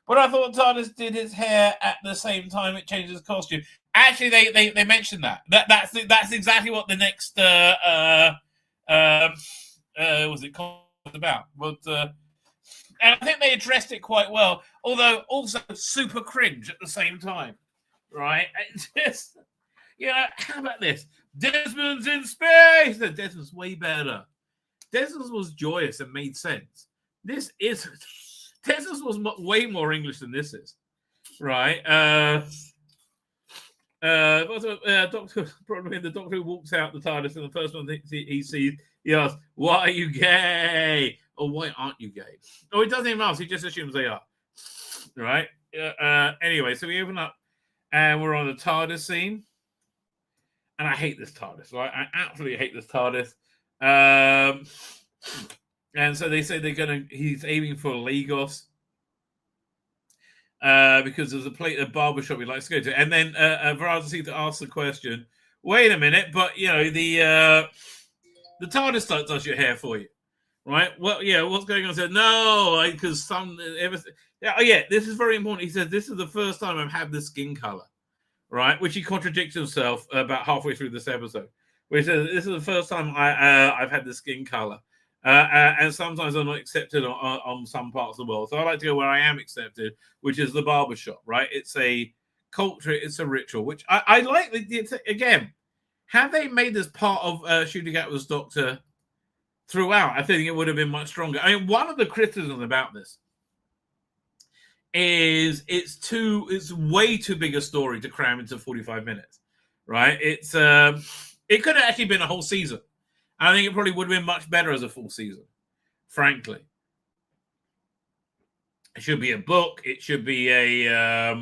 But I thought TARDIS did his hair at the same time it changed his costume. Actually, they mentioned that. That's exactly what the next was it about? But and I think they addressed it quite well, although also super cringe at the same time, right? Just how about this? Desmond's in space. Desmond's way better. Desmond's was joyous and made sense. Desmond's was way more English than this is, right? Doctor, probably the Doctor who walks out the TARDIS, and the first one he sees, he asks, "Why are you gay?" Or "Why aren't you gay?" Or he doesn't even ask; he just assumes they are, right? Anyway, so we open up, and we're on the TARDIS scene, and I hate this TARDIS, right? I absolutely hate this TARDIS. And so they say he's aiming for Lagos. Because there's a barbershop he likes to go to. And then Verizon seems to ask the question, wait a minute, but the TARDIS does your hair for you, right? Well, yeah, what's going on? I said, no, because this is very important. He said, this is the first time I've had this skin color, right? Which he contradicts himself about halfway through this episode. Where he says, this is the first time I've had this skin color. And sometimes I'm not accepted on some parts of the world. So I like to go where I am accepted, which is the barbershop, right? It's a culture, it's a ritual, which I like. Again, had they made this part of Shooting Out with the Doctor throughout, I think it would have been much stronger. I mean, one of the criticisms about this is it's way too big a story to cram into 45 minutes, right? It could have actually been a whole season. I think it probably would have been much better as a full season, frankly. It should be a book. It should be a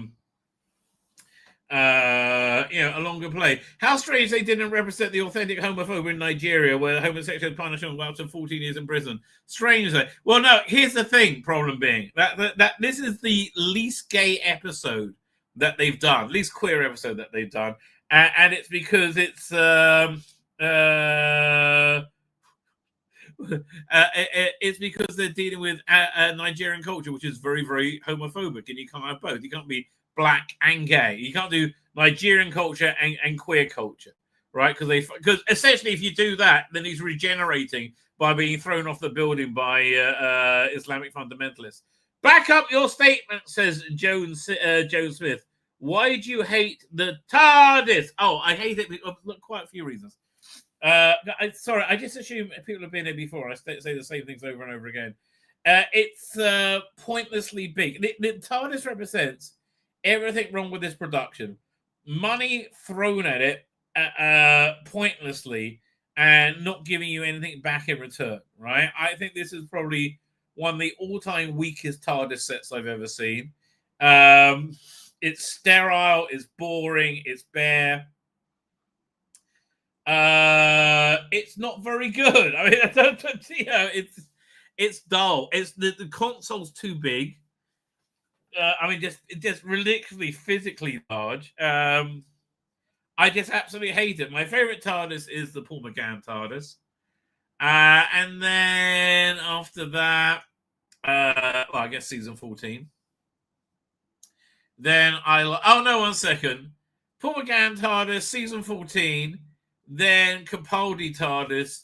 longer play. How strange they didn't represent the authentic homophobia in Nigeria, where homosexual punishment was up to 14 years in prison. Strange. Well, no. Here's the thing. Problem being that this is the least gay episode that they've done, least queer episode that they've done, and it's because it's. It's because they're dealing with a Nigerian culture, which is very, very homophobic, and you can't have both. You can't be black and gay. You can't do Nigerian culture and queer culture, right? Because essentially, if you do that, then he's regenerating by being thrown off the building by Islamic fundamentalists. Back up your statement, says Joan Smith. Why do you hate the TARDIS? Oh, I hate it for quite a few reasons. Sorry, I just assume people have been here before. I say the same things over and over again. It's pointlessly big. The TARDIS represents everything wrong with this production. Money thrown at it pointlessly and not giving you anything back in return, right? I think this is probably one of the all-time weakest TARDIS sets I've ever seen. It's sterile, it's boring, it's bare. It's not very good. I mean, it's dull. It's the console's too big. I mean, just ridiculously physically large. I just absolutely hate it. My favorite TARDIS is the Paul McGann TARDIS. And then after that, I guess season 14. Then one second. Paul McGann TARDIS, season 14. Then Capaldi TARDIS,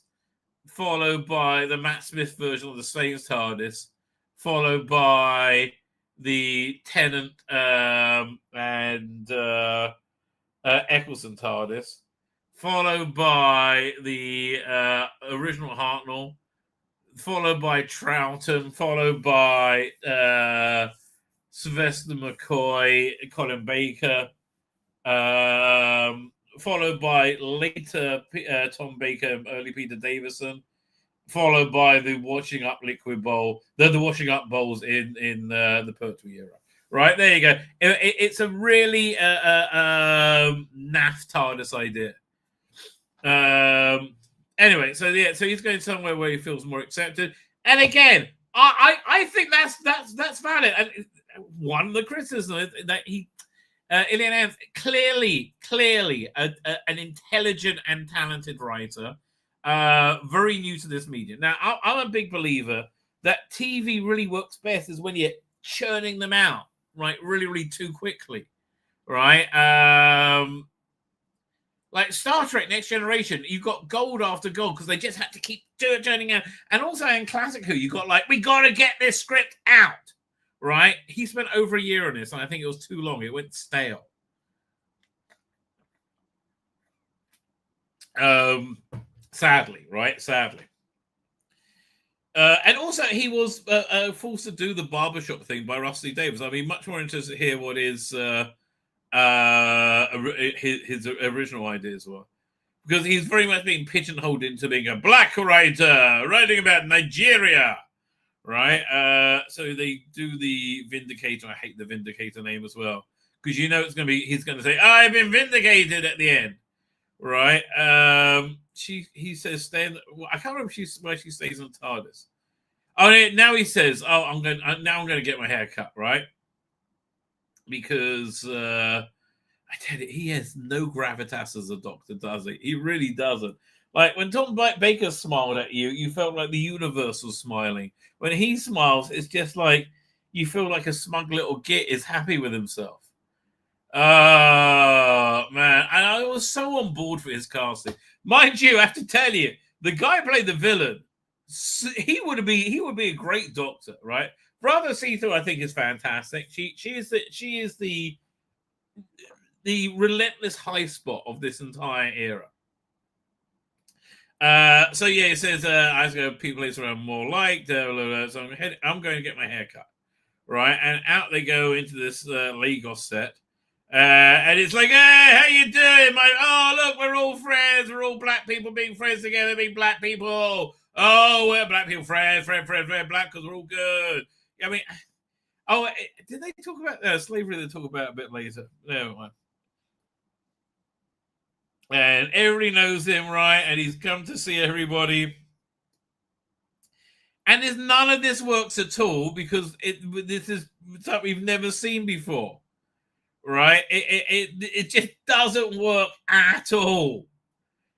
followed by the Matt Smith version of the Slane's TARDIS, followed by the Tennant and Eccleston TARDIS, followed by the original Hartnell, followed by Troughton, followed by Sylvester McCoy, Colin Baker, followed by later Tom Baker and early Peter Davison, followed by the Washing Up Liquid Bowl, the Washing Up Bowls in the Pertwee era. Right, there you go. It's a really naff TARDIS idea. Anyway, so he's going somewhere where he feels more accepted. And again, I think that's valid. And one of the criticisms that he Ilian Ants, clearly an intelligent and talented writer, very new to this medium. Now, I'm a big believer that TV really works best is when you're churning them out, right, really too quickly, right? Like Star Trek Next Generation, you got gold after gold because they just had to keep churning out. And also in Classic Who, you got we got to get this script out, right? He spent over a year on this, and I think it was too long. It went stale. Sadly, right? Sadly. And also, he was forced to do the barbershop thing by Rusty Davis. I mean, much more interested to hear what his original ideas were, because he's very much being pigeonholed into being a black writer writing about Nigeria, right? So they do the Vindicator. I hate the Vindicator name as well, because you know he's going to say I've been vindicated at the end, right? He says stay in I can't remember why she stays in TARDIS. Oh, now he says, I'm going to get my hair cut, right? Because I tell you, he has no gravitas as a doctor, does he? He really doesn't. Like when Tom Baker smiled at you, you felt like the universe was smiling. When he smiles, it's just like you feel like a smug little git is happy with himself. Oh man, and I was so on board for his casting. Mind you, I have to tell you, the guy who played the villain, he would be a great doctor, right? Brother See-Through, I think, is fantastic. She is the relentless high spot of this entire era. So yeah, it says I was going to people around more liked. So I'm going to get my hair cut, right? And out they go into this Lagos set. And it's like, hey, how you doing? Look, we're all friends. We're all black people being friends together, being black people. Oh, we're black people, friends, black, because we're all good. I mean, did they talk about slavery? They talk about a bit later. Never mind. And everybody knows him, right? And he's come to see everybody. And there's none of this works at all because this is something we've never seen before. Right, it just doesn't work at all.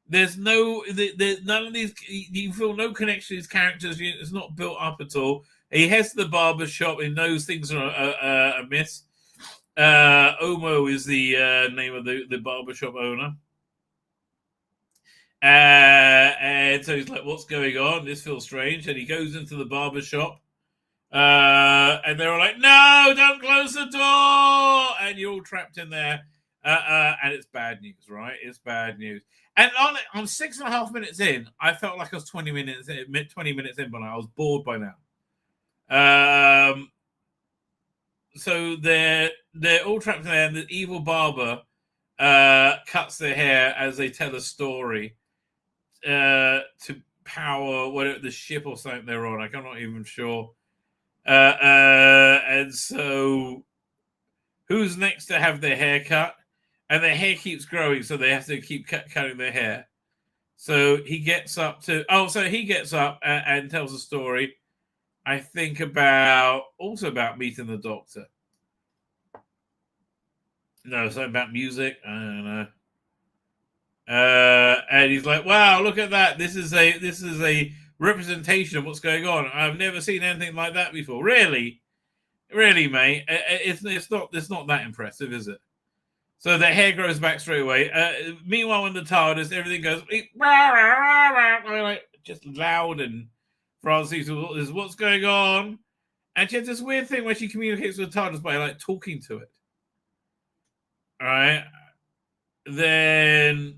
There's none of these. You feel no connection to these characters. It's not built up at all. He heads to the barber shop. He knows things are amiss. Omo is the name of the barber shop owner, and so he's like, "What's going on? This feels strange." And he goes into the barber shop. And they're all like, no, don't close the door. And you're all trapped in there. And it's bad news, right? It's bad news. And I'm 6.5 minutes in. I felt like I was 20 minutes in, but I was bored by now. So they're all trapped in there, and the evil barber cuts their hair as they tell a story to power the ship or something they're on. I'm not even sure. And so who's next to have their hair cut? And their hair keeps growing, so they have to keep cutting their hair. So he gets up and tells a story, I think about meeting the Doctor. No, something about music. I don't know. And he's like, "Wow, look at that! This is a representation of what's going on. I've never seen anything like that before. Really, mate. It's not that impressive, is it?" So the hair grows back straight away. Meanwhile, in the TARDIS, everything goes just loud, and Francis is what's going on. And she has this weird thing where she communicates with the TARDIS by like talking to it. All right. Then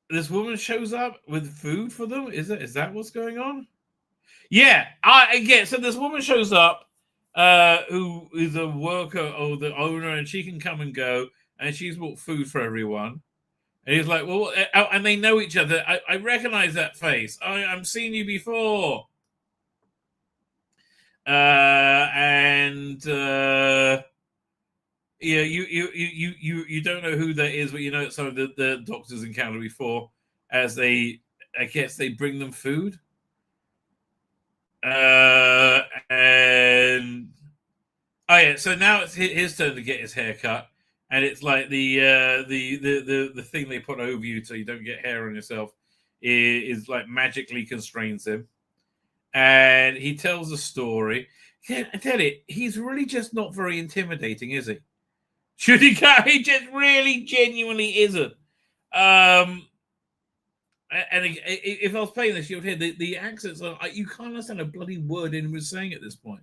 this woman shows up with food for them. Is that what's going on? Yeah, so this woman shows up, who is a worker or the owner, and she can come and go, and she's bought food for everyone. And he's like, well, and they know each other. I recognize that face. I'm seen you before. Yeah, you don't know who that is, but you know some of the doctors encountered before, as I guess they bring them food. And so now it's his turn to get his hair cut, and it's like the thing they put over you so you don't get hair on yourself is like magically constrains him, and he tells a story. Yeah, I tell you, he's really just not very intimidating, is he? Should he go? He just really genuinely isn't. And if I was playing this, you would hear the accents. You can't understand a bloody word anyone was saying at this point.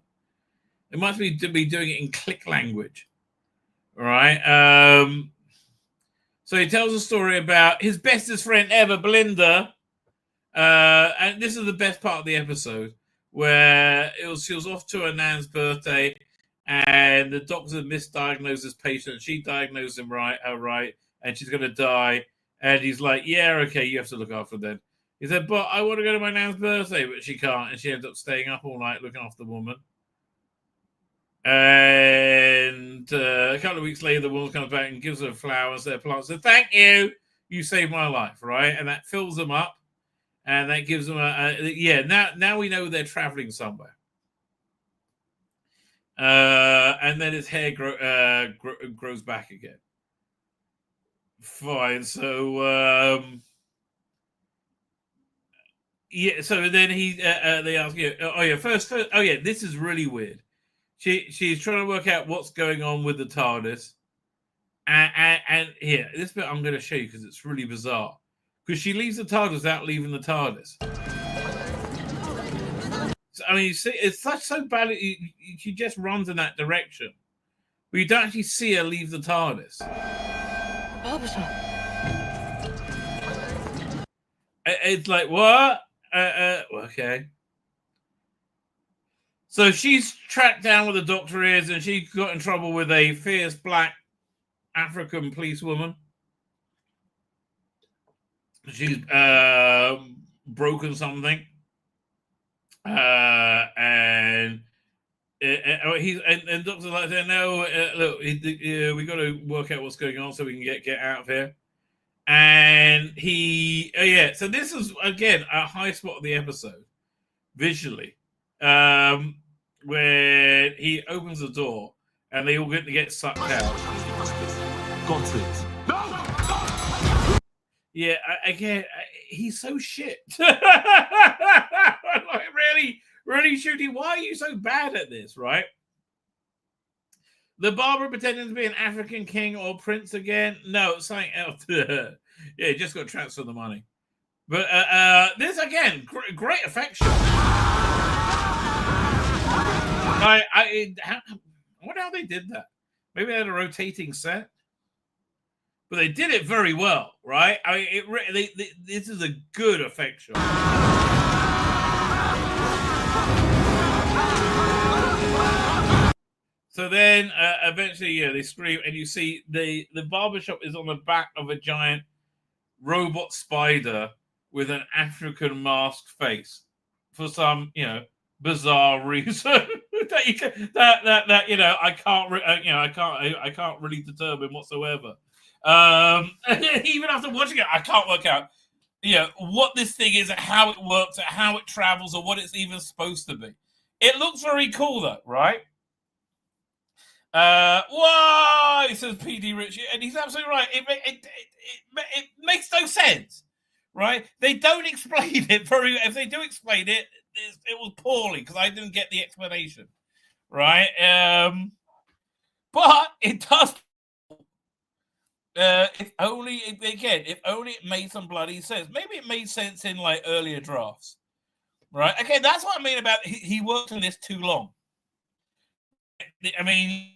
It must be doing it in click language. All right. So he tells a story about his bestest friend ever, Belinda. And this is the best part of the episode, where she was off to her nan's birthday, and the doctor misdiagnosed this patient. She diagnosed him right, and she's going to die. And he's like, yeah, okay, you have to look after her then. He said, but I want to go to my nan's birthday, but she can't. And she ends up staying up all night looking after the woman. And a couple of weeks later, the woman comes back and gives her flowers, their plants. So thank you. You saved my life, right? And that fills them up. And that gives them now we know they're traveling somewhere. And then his hair grows back again. Fine. So so then they ask you, first, this is really weird. She's trying to work out what's going on with the TARDIS. And here, this bit I'm going to show you because it's really bizarre. Because she leaves the TARDIS without leaving the TARDIS. So, I mean, you see, it's so bad. She just runs in that direction. But you don't actually see her leave the TARDIS. It's like, what? Okay. So she's tracked down where the doctor is, and she got in trouble with a fierce black African policewoman. She's broken something, and doctor's like, no, look, we got to work out what's going on so we can get out of here. And so this is again a high spot of the episode visually, where he opens the door and they all get sucked out. Got it. Yeah, again, he's so shit. Like, really, Shooty, why are you so bad at this, right? The barber pretending to be an African king or prince again? No, it's something else. Yeah, just got to transfer the money. But this, again, great affection. I wonder how they did that. Maybe they had a rotating set. But they did it very well, right? I mean, this is a good effect shot. So then, eventually, they scream, and you see the barbershop is on the back of a giant robot spider with an African masked face for some, bizarre reason I can't really determine whatsoever. Even after watching it, I can't work out, what this thing is, how it works, how it travels, or what it's even supposed to be. It looks very cool, though, right? Why, says PD Richie, and he's absolutely right. It makes no sense, right? They don't explain it very. If they do explain it, it was poorly because I didn't get the explanation, right? But it does. If only it made some bloody sense. Maybe it made sense in like earlier drafts, right? Okay, that's what I mean about he worked on this too long. I mean.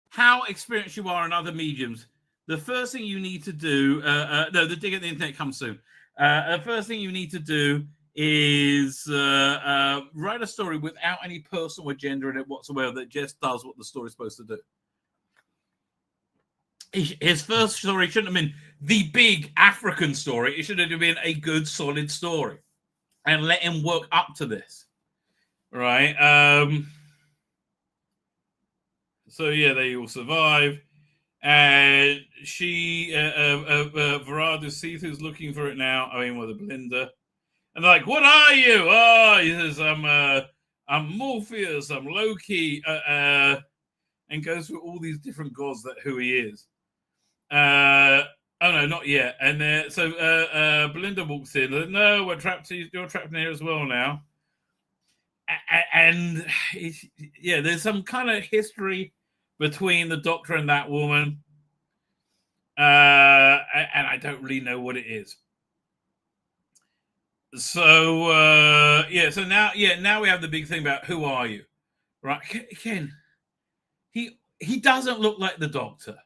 How experienced you are in other mediums, the first thing you need to do, the dig at the internet comes soon. The first thing you need to do is write a story without any personal agenda in it whatsoever that just does what the story's supposed to do. His first story shouldn't have been the big African story. It should have been a good, solid story. And let him work up to this. Right? So, yeah, they all survive. And she, Verada Sethu's looking for it now. I mean, with a Belinda. And they're like, what are you? Oh, he says, I'm Morpheus, I'm Loki. And goes through all these different gods that who he is. Oh, no, not yet. And so Belinda walks in. No, we're trapped. You're trapped in here as well now. And yeah, there's some kind of history between the Doctor and that woman, and I don't really know what it is. So so now we have the big thing about who are you, right? Again, he doesn't look like the Doctor,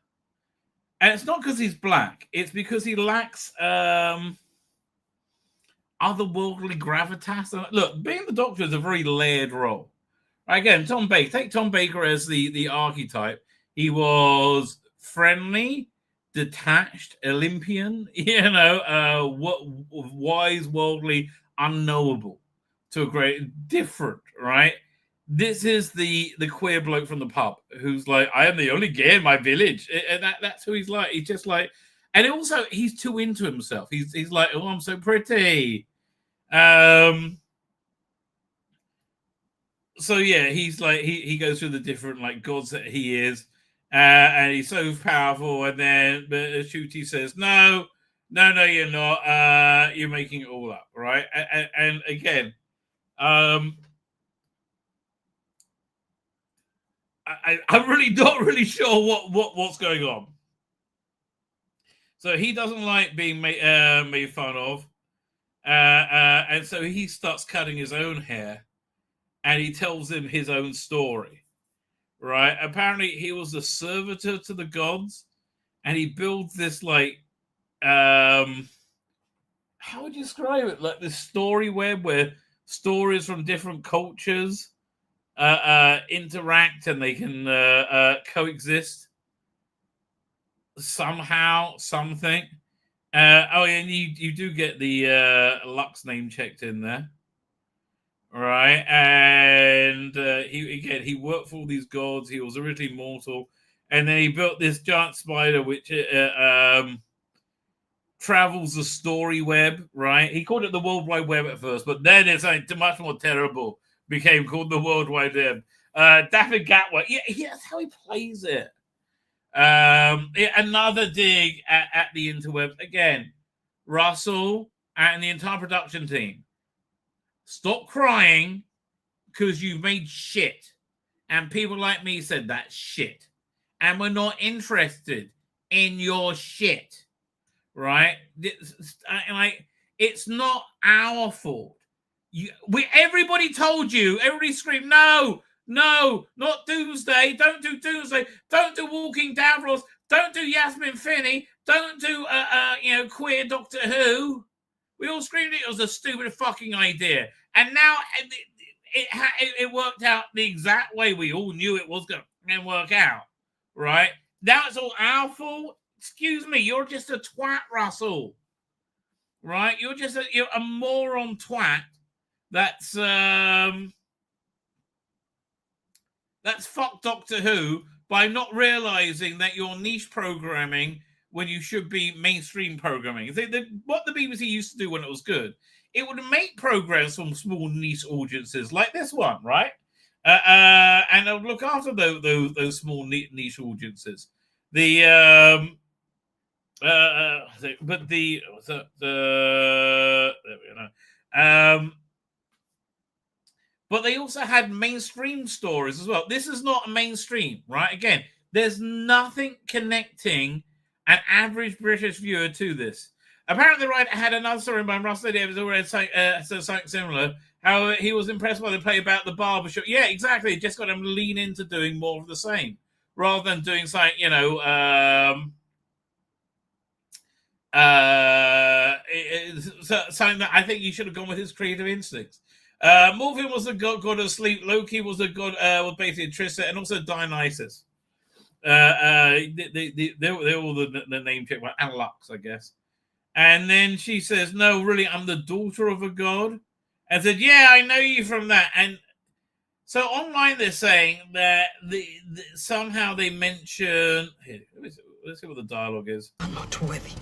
and it's not because he's black; it's because he lacks otherworldly gravitas. Look, being the Doctor is a very layered role. Again, Tom Baker. Take Tom Baker as the archetype. He was friendly, detached, Olympian, wise, worldly, unknowable to a great different, right? This is the queer bloke from the pub who's like, I am the only gay in my village. And that's who he's like. He's just like, and also he's too into himself. He's like, oh, I'm so pretty. So yeah, he's like he goes through the different like gods that he is, and he's so powerful. And then Shooty says, "No, you're not. You're making it all up, right?" And again, I'm really not really sure what's going on. So he doesn't like being made fun of, and so he starts cutting his own hair. And he tells him his own story, right? Apparently, he was a servitor to the gods, and he builds this like, how would you describe it? Like this story web where stories from different cultures interact and they can coexist somehow, something. And you do get the Lux name checked in there. Right, and he worked for all these gods. He was originally mortal, and then he built this giant spider which travels the story web. Right, he called it the World Wide Web at first, but then it's like much more terrible. Became called the World Wide Web. David Gatwa, that's how he plays it. Another dig at the interwebs again. Russell and the entire production team. Stop crying because you've made shit. And people like me said that's shit. And we're not interested in your shit. Right? It's not our fault. Everybody told you. Everybody screamed, no, not Doomsday. Don't do Doomsday. Don't do Walking Down Floors. Don't do Yasmin Finney. Don't do, queer Doctor Who. We all screamed it was a stupid fucking idea. And now it worked out the exact way we all knew it was going to work out, right? Now it's all our fault. Excuse me, you're just a twat, Russell. Right? You're a moron twat that's fucked Doctor Who by not realizing that you're niche programming when you should be mainstream programming. What the BBC used to do when it was good, it would make programs from small niche audiences like this one, right? And it would look after those small niche audiences. But they also had mainstream stories as well. This is not a mainstream, right? Again, there's nothing connecting an average British viewer to this. Apparently, the writer had another story by Russell Davies already said something similar. How he was impressed by the play about the barbershop. Yeah, exactly. Just got him to lean into doing more of the same rather than doing something, something that I think he should have gone with his creative instincts. Morphin was the god of sleep. Loki was the god, was basically Trista, and also Dionysus. They're all the name check, and Lux, I guess. And then she says, "No, really, I'm the daughter of a god." And said, "Yeah, I know you from that." And so online they're saying that somehow they mention. Here, let's see what the dialogue is. I'm not worthy.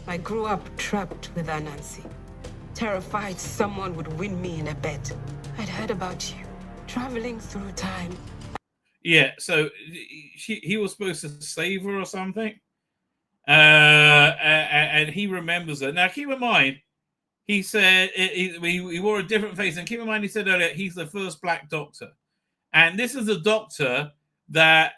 I grew up trapped with Anansi, terrified someone would win me in a bet. I'd heard about you, traveling through time. Yeah, so he was supposed to save her or something. And he remembers it. Now, keep in mind, he said he wore a different face. And keep in mind, he said earlier, he's the first black doctor. And this is the doctor that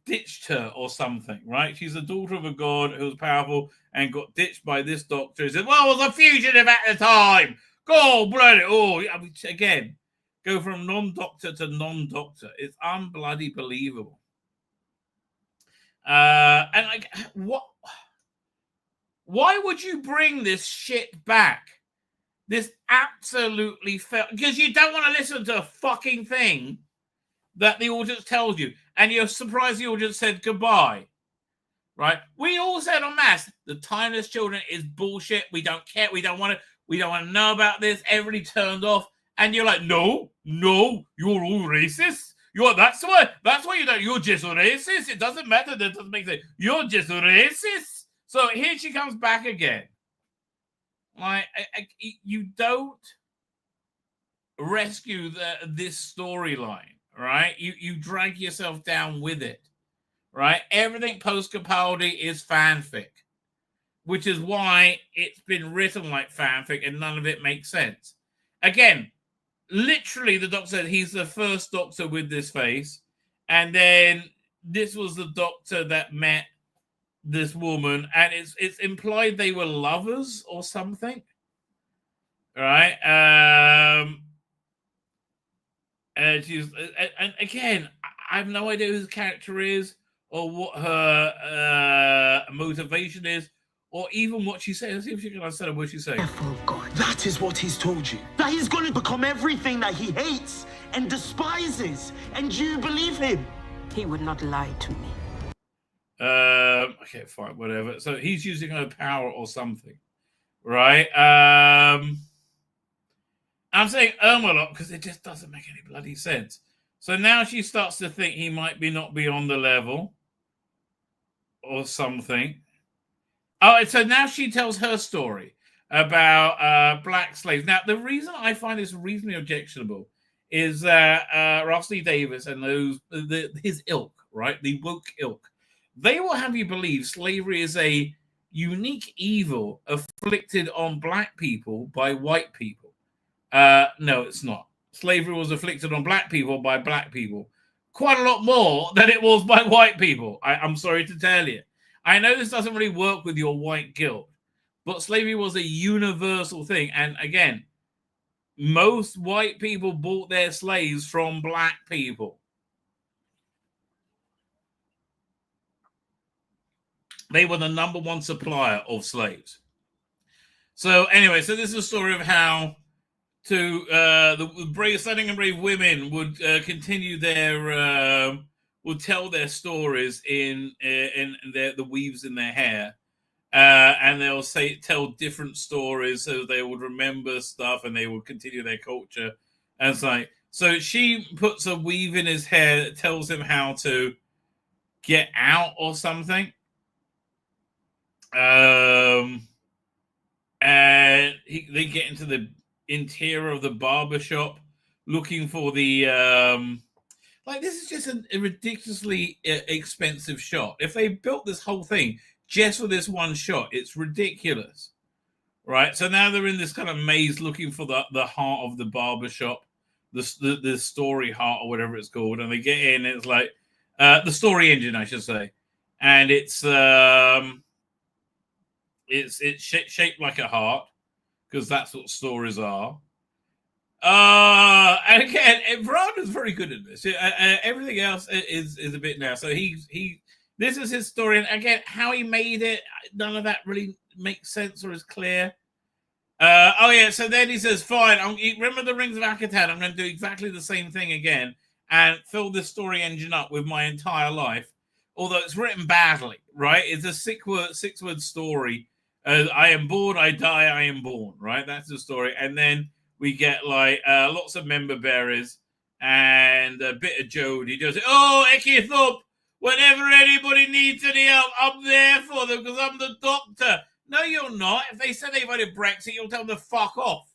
ditched her or something, right? She's the daughter of a god who was powerful and got ditched by this doctor. He said, "Well, I was a fugitive at the time. God, bloody, I mean, again, go from non-doctor to non-doctor. It's unbloody believable. And like, what? Why would you bring this shit back? This absolutely because you don't want to listen to a fucking thing that the audience tells you, and you're surprised the audience said goodbye. Right? We all said en masse, the Timeless Children is bullshit. We don't care. We don't want to know about this. Everybody turned off, and you're like, no, you're all racist. That's why you don't. You're just racist. It doesn't matter. That doesn't make sense. You're just racist. So here she comes back again. Like, you don't rescue this storyline, right? You drag yourself down with it, right? Everything post-Capaldi is fanfic, which is why it's been written like fanfic and none of it makes sense. Again, literally, the doctor said he's the first doctor with this face, and then this was the doctor that met this woman, and it's implied they were lovers or something, right? And again, I have no idea who his character is or what her motivation is, or even what she said. Let's see if she can understand what she's saying. Oh God, that is what he's told you. That he's going to become everything that he hates and despises, and you believe him. He would not lie to me. Okay, fine, whatever. So he's using her power or something, right? I'm saying a lot because it just doesn't make any bloody sense. So now she starts to think he might not be on the level or something. Oh, so now she tells her story about black slaves. Now, the reason I find this reasonably objectionable is that Russell Davies and his ilk, right, the woke ilk, they will have you believe slavery is a unique evil afflicted on black people by white people. No, it's not. Slavery was afflicted on black people by black people quite a lot more than it was by white people. I'm sorry to tell you. I know this doesn't really work with your white guilt, but slavery was a universal thing. And again, most white people bought their slaves from black people. They were the number one supplier of slaves. So anyway, so this is a story of how the brave, stunning and brave women would continue their would tell their stories in the weaves in their hair, and they'll tell different stories, so they would remember stuff and they would continue their culture. And it's like, so she puts a weave in his hair that tells him how to get out or something. And they get into the interior of the barber shop looking for the this is just a ridiculously expensive shot. If they built this whole thing just for this one shot, it's ridiculous, right? So now they're in this kind of maze looking for the heart of the barber shop, the story heart or whatever it's called, and they get in. And it's like the story engine, I should say, and it's shaped like a heart because that's what stories are. And again, Verada's very good at this. Everything else is a bit now. So this is his story, and again, how he made it, none of that really makes sense or is clear. So then he says, "Fine, remember the Rings of Akatan? I'm going to do exactly the same thing again and fill this story engine up with my entire life." Although it's written badly, right? It's a six-word story. I am born, I die, I am born, right? That's the story. And then we get lots of member bearers and a bit of Jody. Does it? Oh, Ecky Thump, whenever anybody needs any help, I'm there for them because I'm the doctor. No, you're not. If they said they voted Brexit, you'll tell them to fuck off,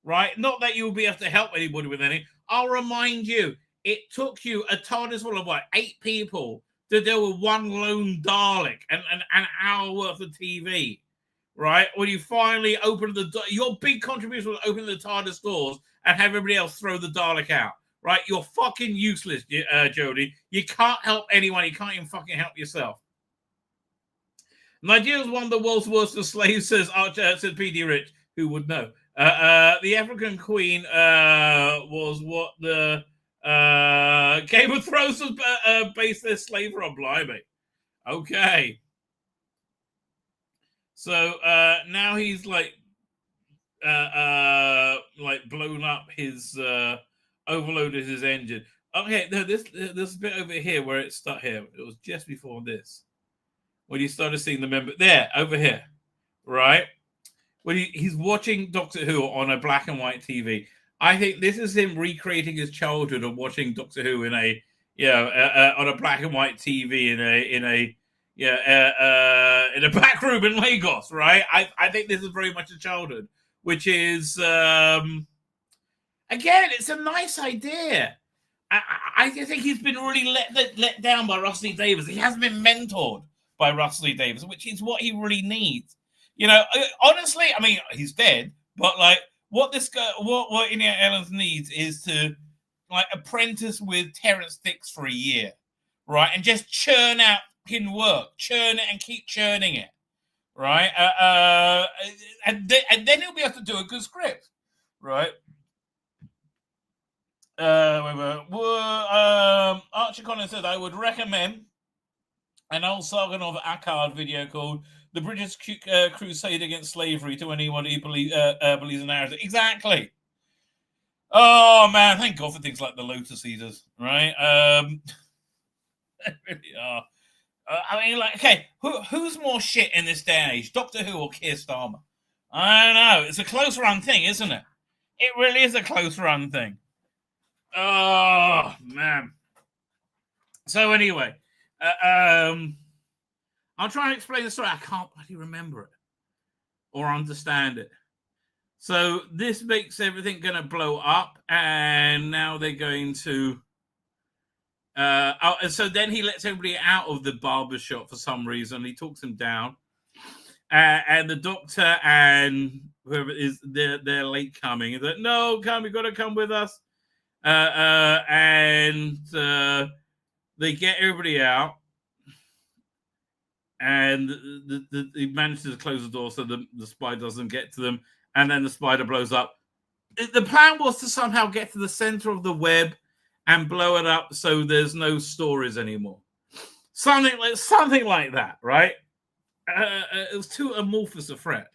right? Not that you'll be able to help anybody with anything. I'll remind you, it took you a TARDIS full of 8 people to deal with one lone Dalek and an hour worth of TV. Right, when you finally open your big contribution was opening the TARDIS doors and have everybody else throw the Dalek out. Right, you're fucking useless, Jodie. You can't help anyone. You can't even fucking help yourself. Nigeria's one of the world's worst of slaves, says P.D. Rich. Who would know? The African Queen was what the Game of Thrones was based their slavery on. Blimey. Okay. So now he's blown up his overloaded his engine. Okay, no, this bit over here where it started here. It was just before this when you started seeing the member there over here, right? When he's watching Doctor Who on a black and white TV. I think this is him recreating his childhood of watching Doctor Who in a on a black and white TV in a back room in Lagos, right? I think this is very much a childhood, which is, again, it's a nice idea. I think he's been really let down by Russell Davies. He hasn't been mentored by Russell Davies, which is what he really needs. Honestly, I mean, he's dead, but what Ian Ellens needs is to apprentice with Terrence Dix for a year, right, and just churn out work, churn it and keep churning it, right? And then he'll be able to do a good script, right? Archie Collins said, I would recommend an old Sargonov Akkad video called The British Crusade Against Slavery to anyone who believes in narrative. Exactly. Oh, man, thank God for things like the Lotus Eaters, right? They really are. I mean, okay, who's more shit in this day and age, Doctor Who or Keir Starmer? I don't know. It's a close run thing, isn't it? It really is a close run thing. Oh, man. So anyway, I'll try and explain the story. I can't bloody remember it or understand it. So this makes everything going to blow up, and now they're going to... and so then he lets everybody out of the barber shop for some reason. He talks them down. And the doctor and whoever it is, they're late coming. He's like, no, you've got to come with us. And they get everybody out. And he manages to close the door so the spider doesn't get to them. And then the spider blows up. The plan was to somehow get to the center of the web and blow it up so there's no stories anymore. Something like that, right? It was too amorphous a threat.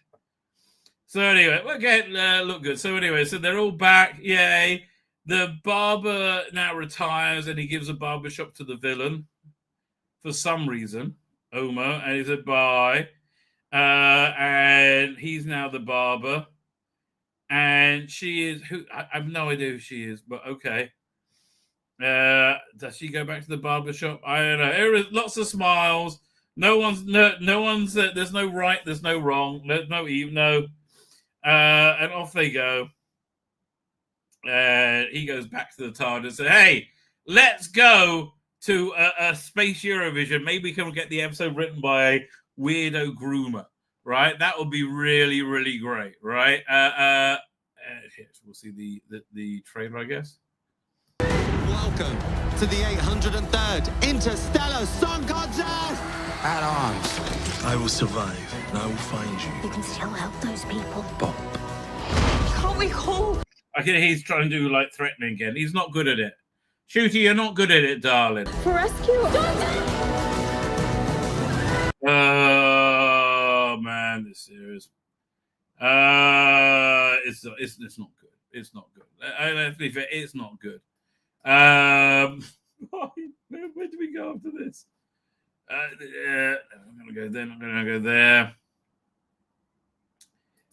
So anyway, we're getting look good. So anyway, so they're all back. Yay. The barber now retires and he gives a barber shop to the villain for some reason, Omo, and he said bye. And he's now the barber. And she is who I have no idea who she is, but okay. Does she go back to the barber shop? I don't know. There is lots of smiles. No one's there's no right, there's no wrong, there's no even no. And off they go. He goes back to the TARDIS and says, "Hey, let's go to a space Eurovision. Maybe we can get the episode written by a weirdo groomer, right? That would be really, really great, right?" We'll see the trailer, I guess. Welcome to the 803rd Interstellar Song Contest! At arms. I will survive, and I will find you. You can still help those people. Bob. Can't we call? I can hear he's trying to do like threatening again. He's not good at it. Shooty, you're not good at it, darling. For rescue? Oh man, this series. It's not good. It's not good. Let's be fair, it's not good. Where do we go after this? I'm gonna go there. I'm gonna go there.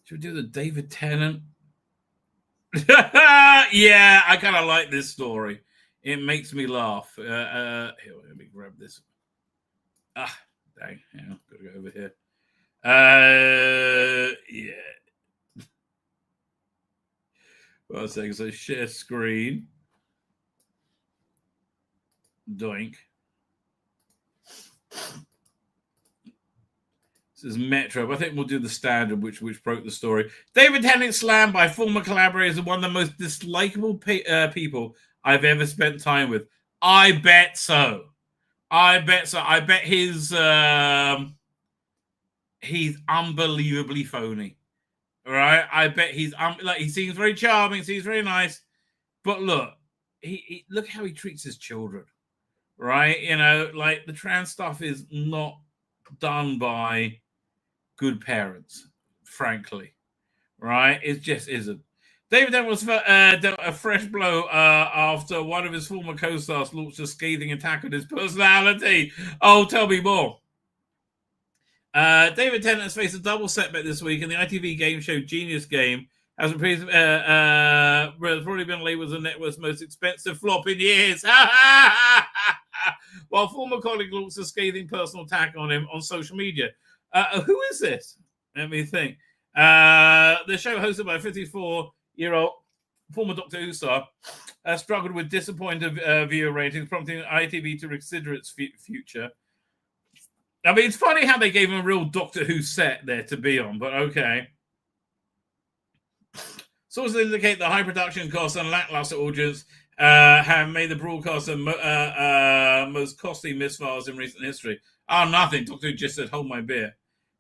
Should we do the David Tennant? Yeah, I kind of like this story. It makes me laugh. Here, let me grab this. Dang. Hang on, gotta go over here. Yeah. One second. So share screen. Doink. This is Metro. I think we'll do the standard, which broke the story. David Tennant slammed by former collaborators and one of the most dislikable people I've ever spent time with. I bet so. I bet he's unbelievably phony. All right. I bet he's he seems very charming, seems very nice, but look, he look how he treats his children. Right, you know, like the trans stuff is not done by good parents, frankly. Right, it just isn't. David Tennant was dealt a fresh blow after one of his former co-stars launched a scathing attack on his personality. Oh, tell me more. David Tennant has faced a double setback this week in the ITV game show Genius Game. Has probably been labeled as the network's most expensive flop in years. While former colleague launched a scathing personal attack on him on social media. Who is this? Let me think. The show, hosted by a 54-year-old former Doctor Who star, struggled with disappointing viewer ratings, prompting ITV to consider its future. I mean, it's funny how they gave him a real Doctor Who set there to be on, but okay. Sources indicate the high production costs and lackluster audience have made the broadcaster most costly misfiles in recent history. Oh, nothing. Doctor Who just said, hold my beer.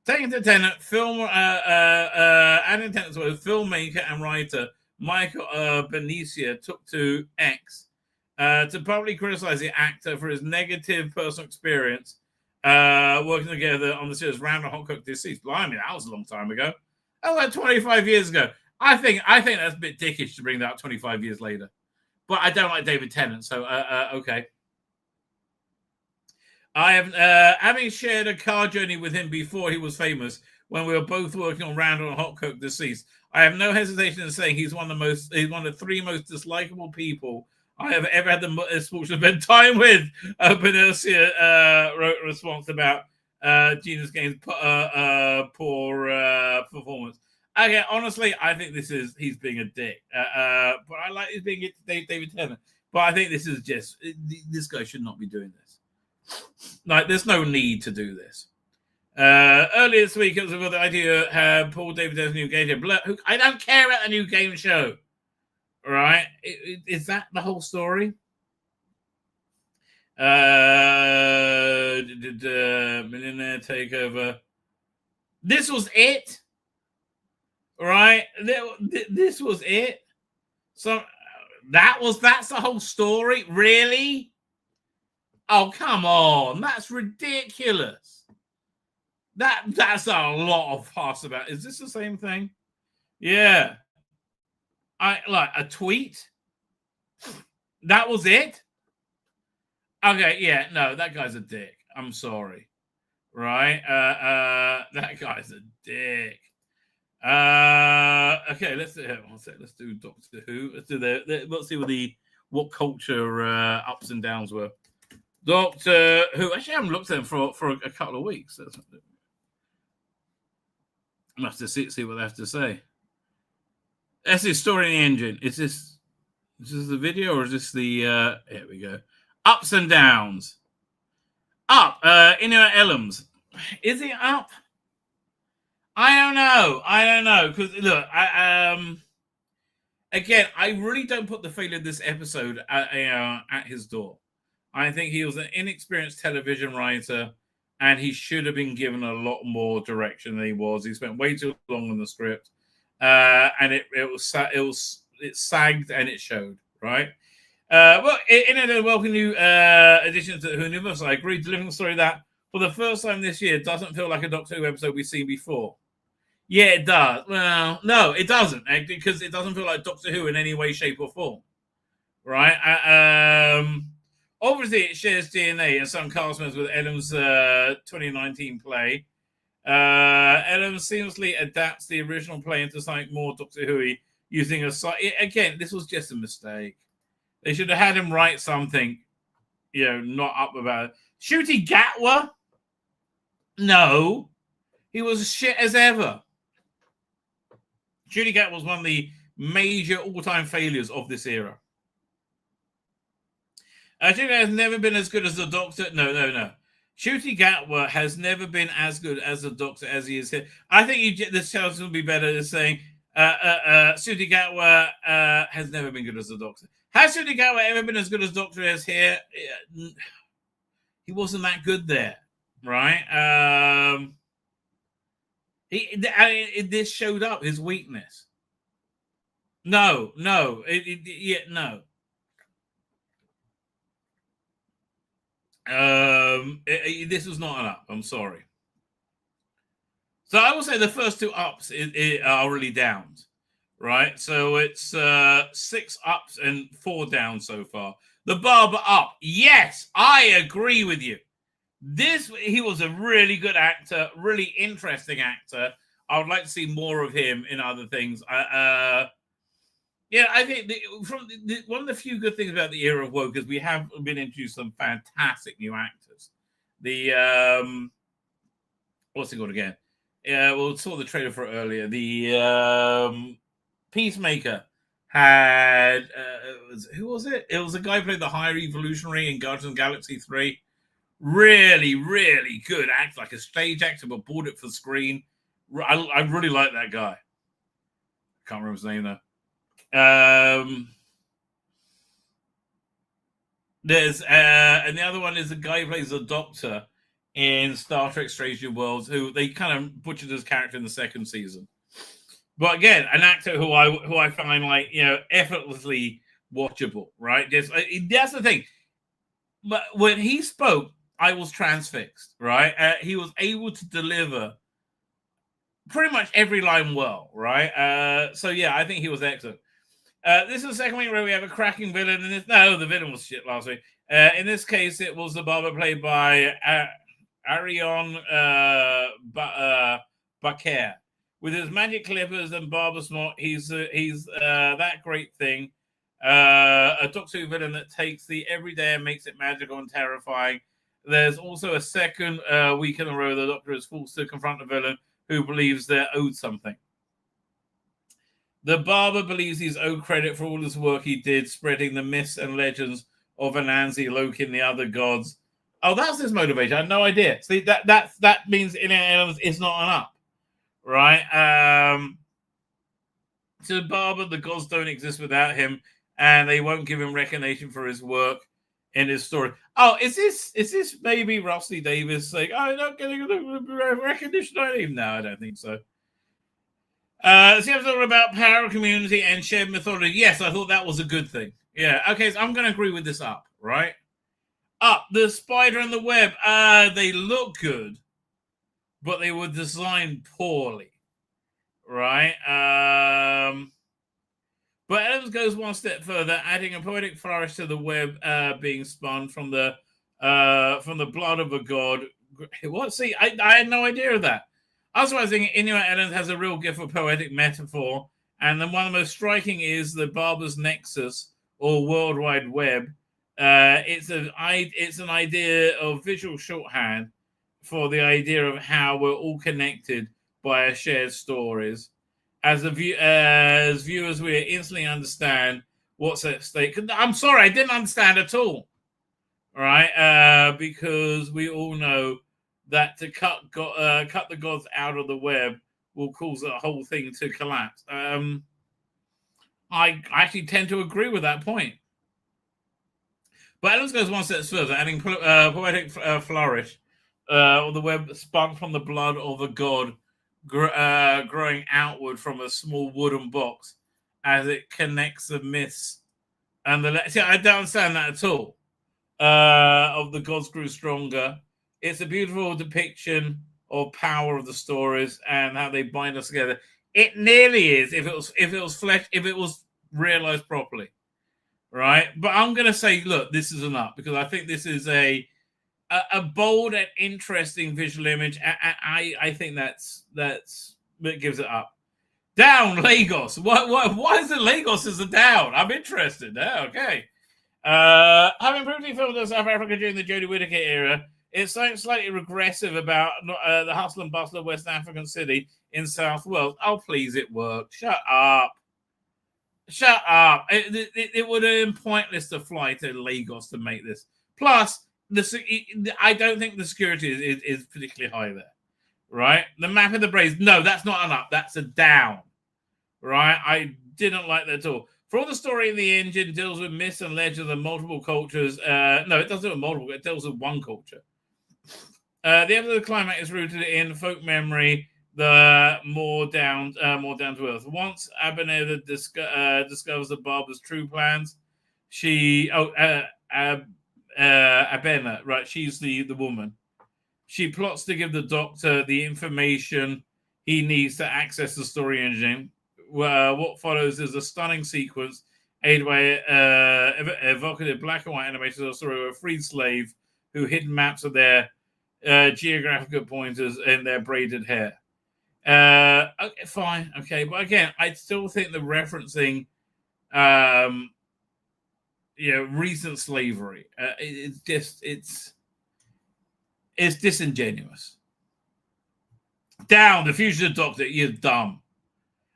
Taking to Tennant, and Tennant's words, filmmaker and writer Michael Benicia took to X to publicly criticize the actor for his negative personal experience working together on the series Round and Hot Cook Deceased. Blimey, that was a long time ago. Oh, like 25 years ago. I think that's a bit dickish to bring that up 25 years later. But I don't like David Tennant, so okay. I have having shared a car journey with him before he was famous, when we were both working on Round and Hot Cook Deceased. I have no hesitation in saying he's one of the three most dislikable people I have ever had the misfortune to spend time with. Benercia wrote a response about Gina's Game's poor performance. Okay, honestly, I think he's being a dick. But I like he's being David Tennant. But I think this is just, this guy should not be doing this. Like, there's no need to do this. Earlier this week, it was about the idea of Paul David Tennant's new game show. I don't care about the new game show. Right? Is that the whole story? Millionaire Takeover. This was it? Right? This was it? So that's the whole story? Really? Oh, come on. That's ridiculous. That's a lot of fuss about. Is this the same thing? Yeah. I like a tweet. That was it? Okay, yeah, no, that guy's a dick. I'm sorry. Right? That guy's a dick. Okay, let's do Doctor Who. Let's do let's see what culture ups and downs were. Doctor Who. Actually, I haven't looked at them for a couple of weeks. I have to see what they have to say. That's the story in the engine. Is this the video or is this the? Here we go. Ups and downs. Up. Inuit Elms. Is it up? I don't know. Because look, again, I really don't put the failure of this episode at his door. I think he was an inexperienced television writer, and he should have been given a lot more direction than he was. He spent way too long on the script, and it sagged and it showed. Right. Well, in a welcome new addition to the Who Universe, I agree. Delivering the story that for the first time this year doesn't feel like a Doctor Who episode we've seen before. Yeah, it does. Well, no, it doesn't, because it doesn't feel like Doctor Who in any way, shape, or form. Right? Obviously, it shares DNA and some cast members with Adams' 2019 play. Adams seamlessly adapts the original play into something more Doctor Who-y, using again, this was just a mistake. They should have had him write something, not up about it. Ncuti Gatwa? No. He was shit as ever. Ncuti Gatwa was one of the major all-time failures of this era. Ncuti has never been as good as the Doctor. No. Ncuti Gatwa has never been as good as the Doctor as he is here. I think this chance would be better than saying Ncuti Gatwa has never been good as the Doctor. Has Ncuti Gatwa ever been as good as Doctor as here? He wasn't that good there, right? This showed up his weakness. No. No. This was not an up. I'm sorry. So I will say the first two ups are really downs, right? So it's 6 ups and 4 downs so far. The Barber up. Yes, I agree with you. He was a really good actor, really interesting actor. I would like to see more of him in other things. I think one of the few good things about the era of woke is we have been introduced some fantastic new actors. What's it called again? We saw the trailer for it earlier. The Peacemaker had who was it? It was a guy who played the Higher Evolutionary in Guardians of the Galaxy 3. Really, really good actor, like a stage actor, but bought it for screen. I really like that guy. Can't remember his name though. There's and the other one is the guy who plays the Doctor in Star Trek Strange New Worlds, who they kind of butchered his character in the second season. But again, an actor who I find effortlessly watchable, right? That's the thing. But when he spoke, I was transfixed, right? He was able to deliver pretty much every line well, right? So yeah, I think he was excellent. This is the second week where we have a cracking villain. The villain was shit last week. In this case, it was the Barber played by Arion Bakar. With his magic clippers and barber smart, he's that great thing. A Doctor Who villain that takes the everyday and makes it magical and terrifying. There's also a second week in a row the Doctor is forced to confront a villain who believes they're owed something. The Barber believes he's owed credit for all his work he did, spreading the myths and legends of Anansi, Loki, and the other gods. Oh, that's his motivation. I had no idea. See, that means in it's not an up, right? To the Barber, the gods don't exist without him, and they won't give him recognition for his work in his story. Oh, is this maybe Rusty Davis saying, "I'm not getting recognition"? No, I don't think so. This episode about power, community, and shared mythology. Yes, I thought that was a good thing. Yeah, okay, so I'm going to agree with this up, right? Up, the spider and the web. They look good, but they were designed poorly, right? But Adams goes one step further, adding a poetic flourish to the web being spun from the blood of a god. What? See, I had no idea of that. Otherwise, I think Inuit Adams has a real gift for poetic metaphor, and then one of the most striking is the Barber's nexus, or World Wide Web. It's an idea of visual shorthand for the idea of how we're all connected by our shared stories. As viewers, we instantly understand what's at stake. I'm sorry, I didn't understand at all. Right? Because we all know that to cut the gods out of the web will cause the whole thing to collapse. I actually tend to agree with that point. But Adams goes one step further, adding poetic flourish, or the web spun from the blood of the god, growing outward from a small wooden box as it connects the myths and the. See, I don't understand that at all. Of the gods grew stronger. It's a beautiful depiction of power of the stories and how they bind us together. It nearly is if it was realized properly. Right, but I'm going to say, look, this is enough because I think this is a bold and interesting visual image. I think that gives it up. Down Lagos. Why is it Lagos as a down? I'm interested. Okay. Having briefly filmed in South Africa during the Jodie Whittaker era, it's slightly regressive about the hustle and bustle of West African city in South Wales. Oh, please, it worked. Shut up. It would have been pointless to fly to Lagos to make this. Plus, I don't think the security is particularly high there. Right? The map of the Braves, no, that's not an up. That's a down. Right? I didn't like that at all. For all the story in the engine deals with myths and legends of multiple cultures. No, it doesn't deal with multiple. It deals with one culture. The end of the climax is rooted in folk memory, the more down to earth. Once Abena discovers the Barber's true plans, Abena, right? She's the woman. She plots to give the Doctor the information he needs to access the story engine. What follows is a stunning sequence aided by evocative black and white animation of the story of a freed slave who hid maps of their geographical pointers in their braided hair. Okay, fine, okay, but again, I still think the referencing, recent slavery, it's disingenuous. Down, the fugitive Doctor, you're dumb.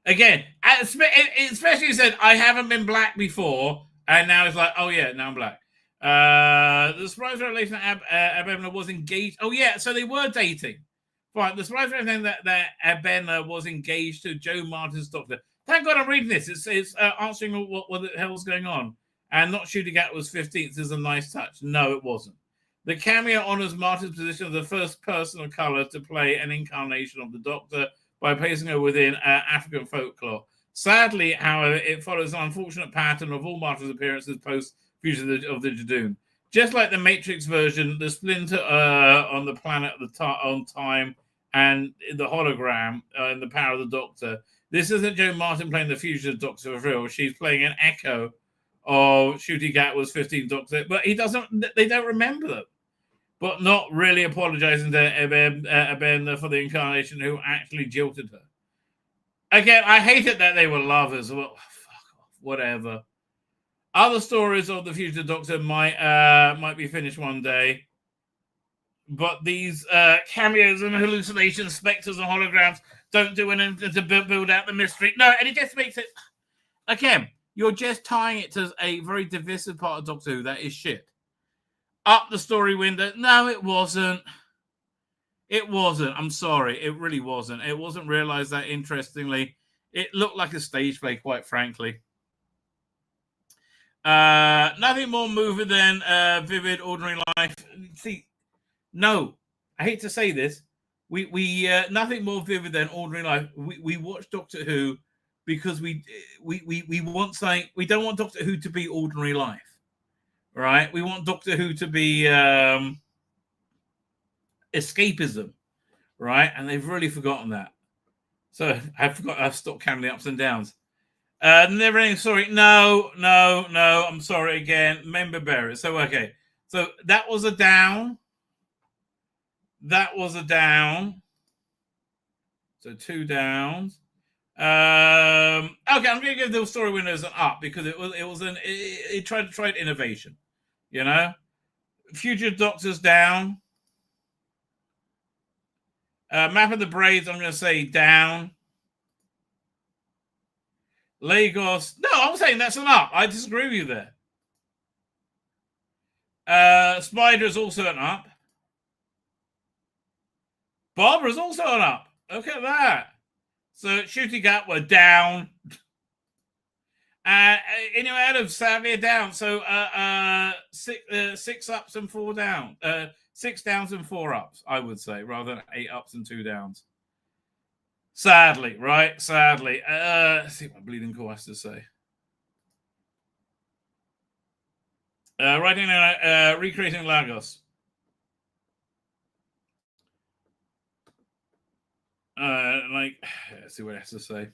Again, especially said, I haven't been black before, and now it's like, oh yeah, now I'm black. The surprise revelation that Abena was engaged. Oh yeah, so they were dating. Right, the surprise revelation that Abena was engaged to Joe Martin's Doctor. Thank God I'm reading this. It's answering what the hell's going on. And not shooting at was 15th is a nice touch. No, it wasn't. The cameo honors Martin's position as the first person of color to play an incarnation of the Doctor by placing her within African folklore. Sadly, however, it follows an unfortunate pattern of all Martin's appearances post-fusion of the Jadoon. Just like the Matrix version, the splinter on the planet on time and the hologram and the power of the Doctor. This isn't Joe Martin playing the fugitive Doctor for real. She's playing an echo of Ncuti Gatwa's 15th Doctor, but they don't remember them. But not really apologizing to Abena for the incarnation who actually jilted her. Again, I hated that they were lovers. Well, fuck off, whatever. Other stories of the future Doctor might be finished one day. But these cameos and hallucinations, spectres and holograms don't do anything to build out the mystery. No, and it just makes it... Again, you're just tying it to a very divisive part of Doctor Who. That is shit. Up the story window. No, it wasn't. It wasn't. I'm sorry. It really wasn't. It wasn't realized that interestingly. It looked like a stage play, quite frankly. Nothing more moving than vivid, ordinary life. See, no, I hate to say this. We nothing more vivid than ordinary life. We watch Doctor Who because we want something. We don't want Doctor Who to be ordinary life. Right, we want Doctor Who to be escapism, right? And they've really forgotten that. So I've stopped counting the ups and downs. Never ending story. No. I'm sorry again. Member bearers. So okay. So that was a down. That was a down. So 2 downs. Okay, I'm going to give the story winners an up because it tried innovation. You know, Future Doctor's down. Map of the Braids, I'm going to say down. Lagos, no, I'm saying that's an up. I disagree with you there. Spider is also an up. Barbara is also an up. Look at that. So Shooting Gap were down. Anyway, Adams sadly are down. So 6 ups and 4 down. 6 downs and 4 ups, I would say, rather than 8 ups and 2 downs. Sadly, right? Sadly. Let's see what Bleeding Core has to say. Writing recreating Lagos. Let's see what it has to say.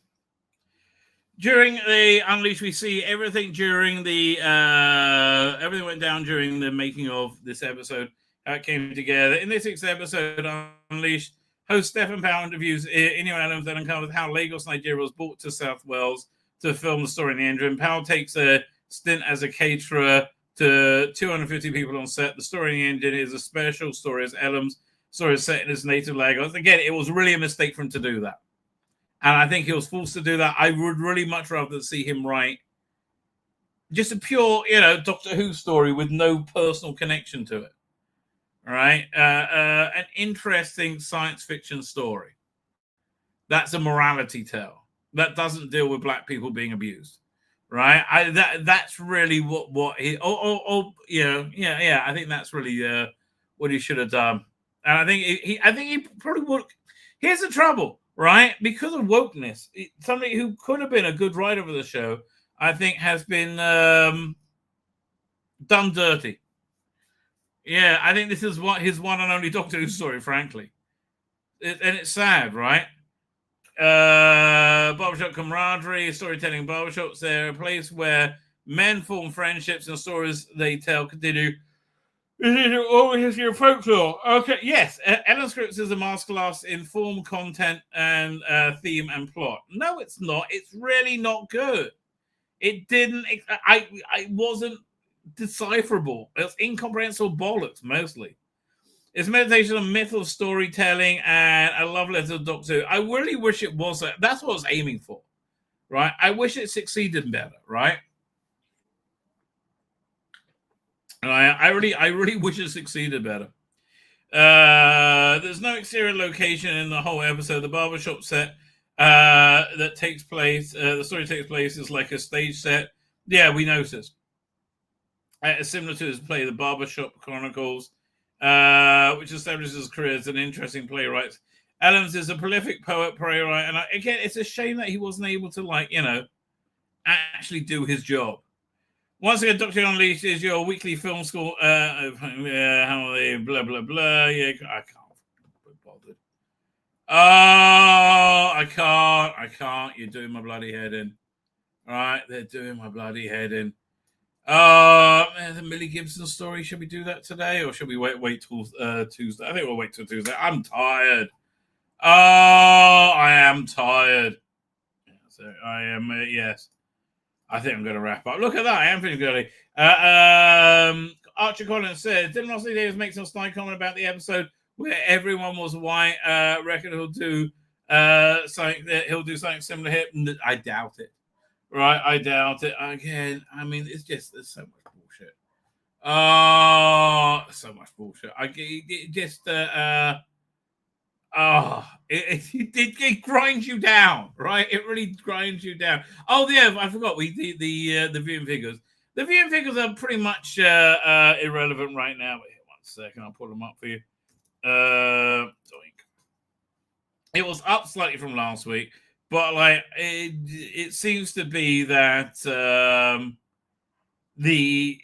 During the Unleashed, we see everything during the everything went down during the making of this episode. How it came together. In this 6th episode, Unleashed, host Stephen Powell interviews Inu Adams and uncovers how Lagos, Nigeria was brought to South Wales to film the story in the interim. Powell takes a stint as a caterer to 250 people on set. The story in the engine is a special story as Elam's story is set in his native Lagos. Again, it was really a mistake for him to do that. And I think he was forced to do that. I would really much rather see him write just a pure, Doctor Who story with no personal connection to it. Right? An interesting science fiction story. That's a morality tale. That doesn't deal with black people being abused. Right? That's really what he I think that's really what he should have done. And I think he probably would. Here's the trouble, right? Because of wokeness, somebody who could have been a good writer for the show, I think, has been done dirty. Yeah, I think this is what his one and only Doctor Who story, frankly. And it's sad, right? Barbershop camaraderie, storytelling barbershops, they're a place where men form friendships and stories they tell continue. Oh, here's your folklore. Okay, yes. Ellen Scripts is a masterclass in form, content, and theme and plot. No, it's not. It's really not good. It didn't. I wasn't decipherable. It's incomprehensible bollocks, mostly. It's meditation on myth of storytelling and a love letter to Doctor Who. I really wish it was that. That's what I was aiming for, right? I wish it succeeded better, right? I really wish it succeeded better. There's no exterior location in the whole episode. The barbershop set that takes place, the story takes place is like a stage set. Yeah, we noticed. Similar to his play, The Barbershop Chronicles, which establishes his career as an interesting playwright. Adams is a prolific poet, playwright, and again, it's a shame that he wasn't able to, actually do his job. Once again, Doctor Unleashed is your weekly film school. How are they? Blah, blah, blah. Yeah, I can't be bothered. Oh, I can't. You're doing my bloody head in. All right, they're doing my bloody head in. The Millie Gibson story. Should we do that today, or should we wait till Tuesday? I think we'll wait till Tuesday. I'm tired. Oh, I am tired. So I am. Yes. I think I'm going to wrap up. Look at that. I am feeling good. Archer Collins said, didn't Rossley Davis make some snide comment about the episode where everyone was white? Reckon he'll do something similar here. I doubt it. Right? I doubt it. Again, I mean, there's so much bullshit. Oh, so much bullshit. It grinds you down, right? It really grinds you down. Oh, yeah, I forgot. The viewing figures. The viewing figures are pretty much irrelevant right now. Wait 1 second, I'll pull them up for you. It was up slightly from last week, but it seems to be that the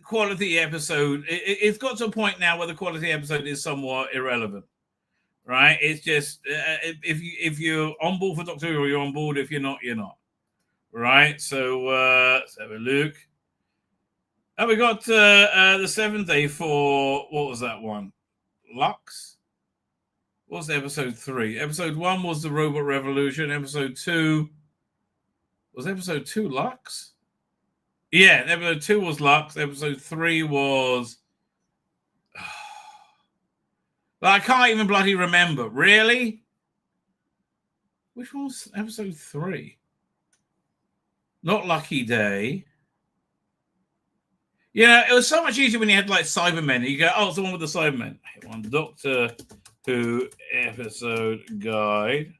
quality episode. It's got to a point now where the quality episode is somewhat irrelevant. Right, it's just if you're on board for Doctor Who, you're on board. If you're not, you're not. Right, so let's have a look. And we got the 7th day for what was that one? Lux. What's episode 3? Episode 1 was the Robot Revolution. Episode 2 was episode 2 Lux? Yeah, episode 2 was Lux. Episode 3 was... I can't even bloody remember. Really? Which one was episode 3? Not Lucky Day. Yeah, it was so much easier when you had like Cybermen. You go, oh, it's the one with the Cybermen. One Doctor Who episode guide.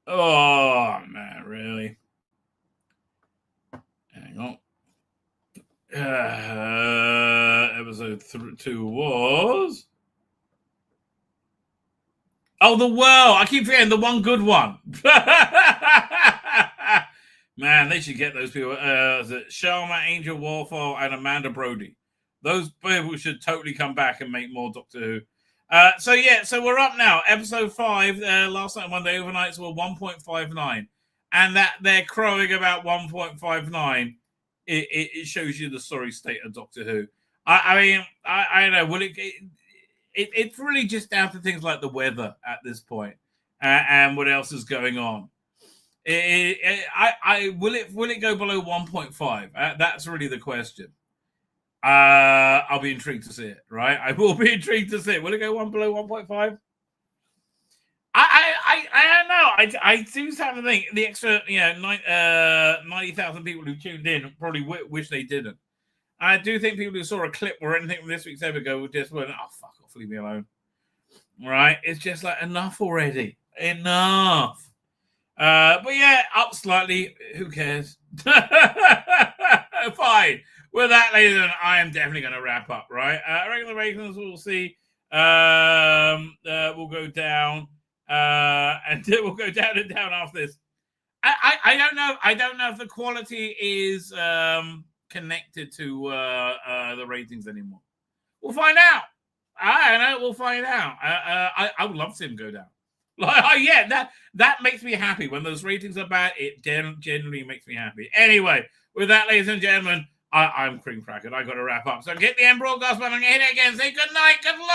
Oh man, really? Hang on. Episode 2 was. Oh, the world. I keep forgetting the one good one. Man, they should get those people. Is it Sharma, Angel Warfall, and Amanda Brody? Those people should totally come back and make more Doctor Who. So we're up now. Episode 5, last night, Monday overnights were 1.59. And that they're crowing about 1.59. It shows you the sorry state of Doctor Who. I don't know. Will it's really just down to things like the weather at this point, and what else is going on. Will it go below 1.5? That's really the question. I'll be intrigued to see it. Right, I will be intrigued to see it. Will it go below 1.5? I don't know. I do have to think the extra 90,000 people who tuned in probably wish they didn't. I do think people who saw a clip or anything from this week's episode would just went, oh, fuck off, leave me alone. Right? It's just like, enough already. Enough. But yeah, up slightly. Who cares? Fine. With that, ladies and gentlemen, I am definitely going to wrap up, right? Regular ratings, we'll see. We'll go down. And we'll go down and down after this. I don't know. I don't know if the quality is... connected to the ratings anymore. We'll find out. I don't know. We'll find out. I would love to see him go down. That makes me happy. When those ratings are bad, it generally makes me happy. Anyway, with that, ladies and gentlemen, I'm Cream Cracker. I got to wrap up. So get the end broadcast button and hit it again. Say good night, good luck.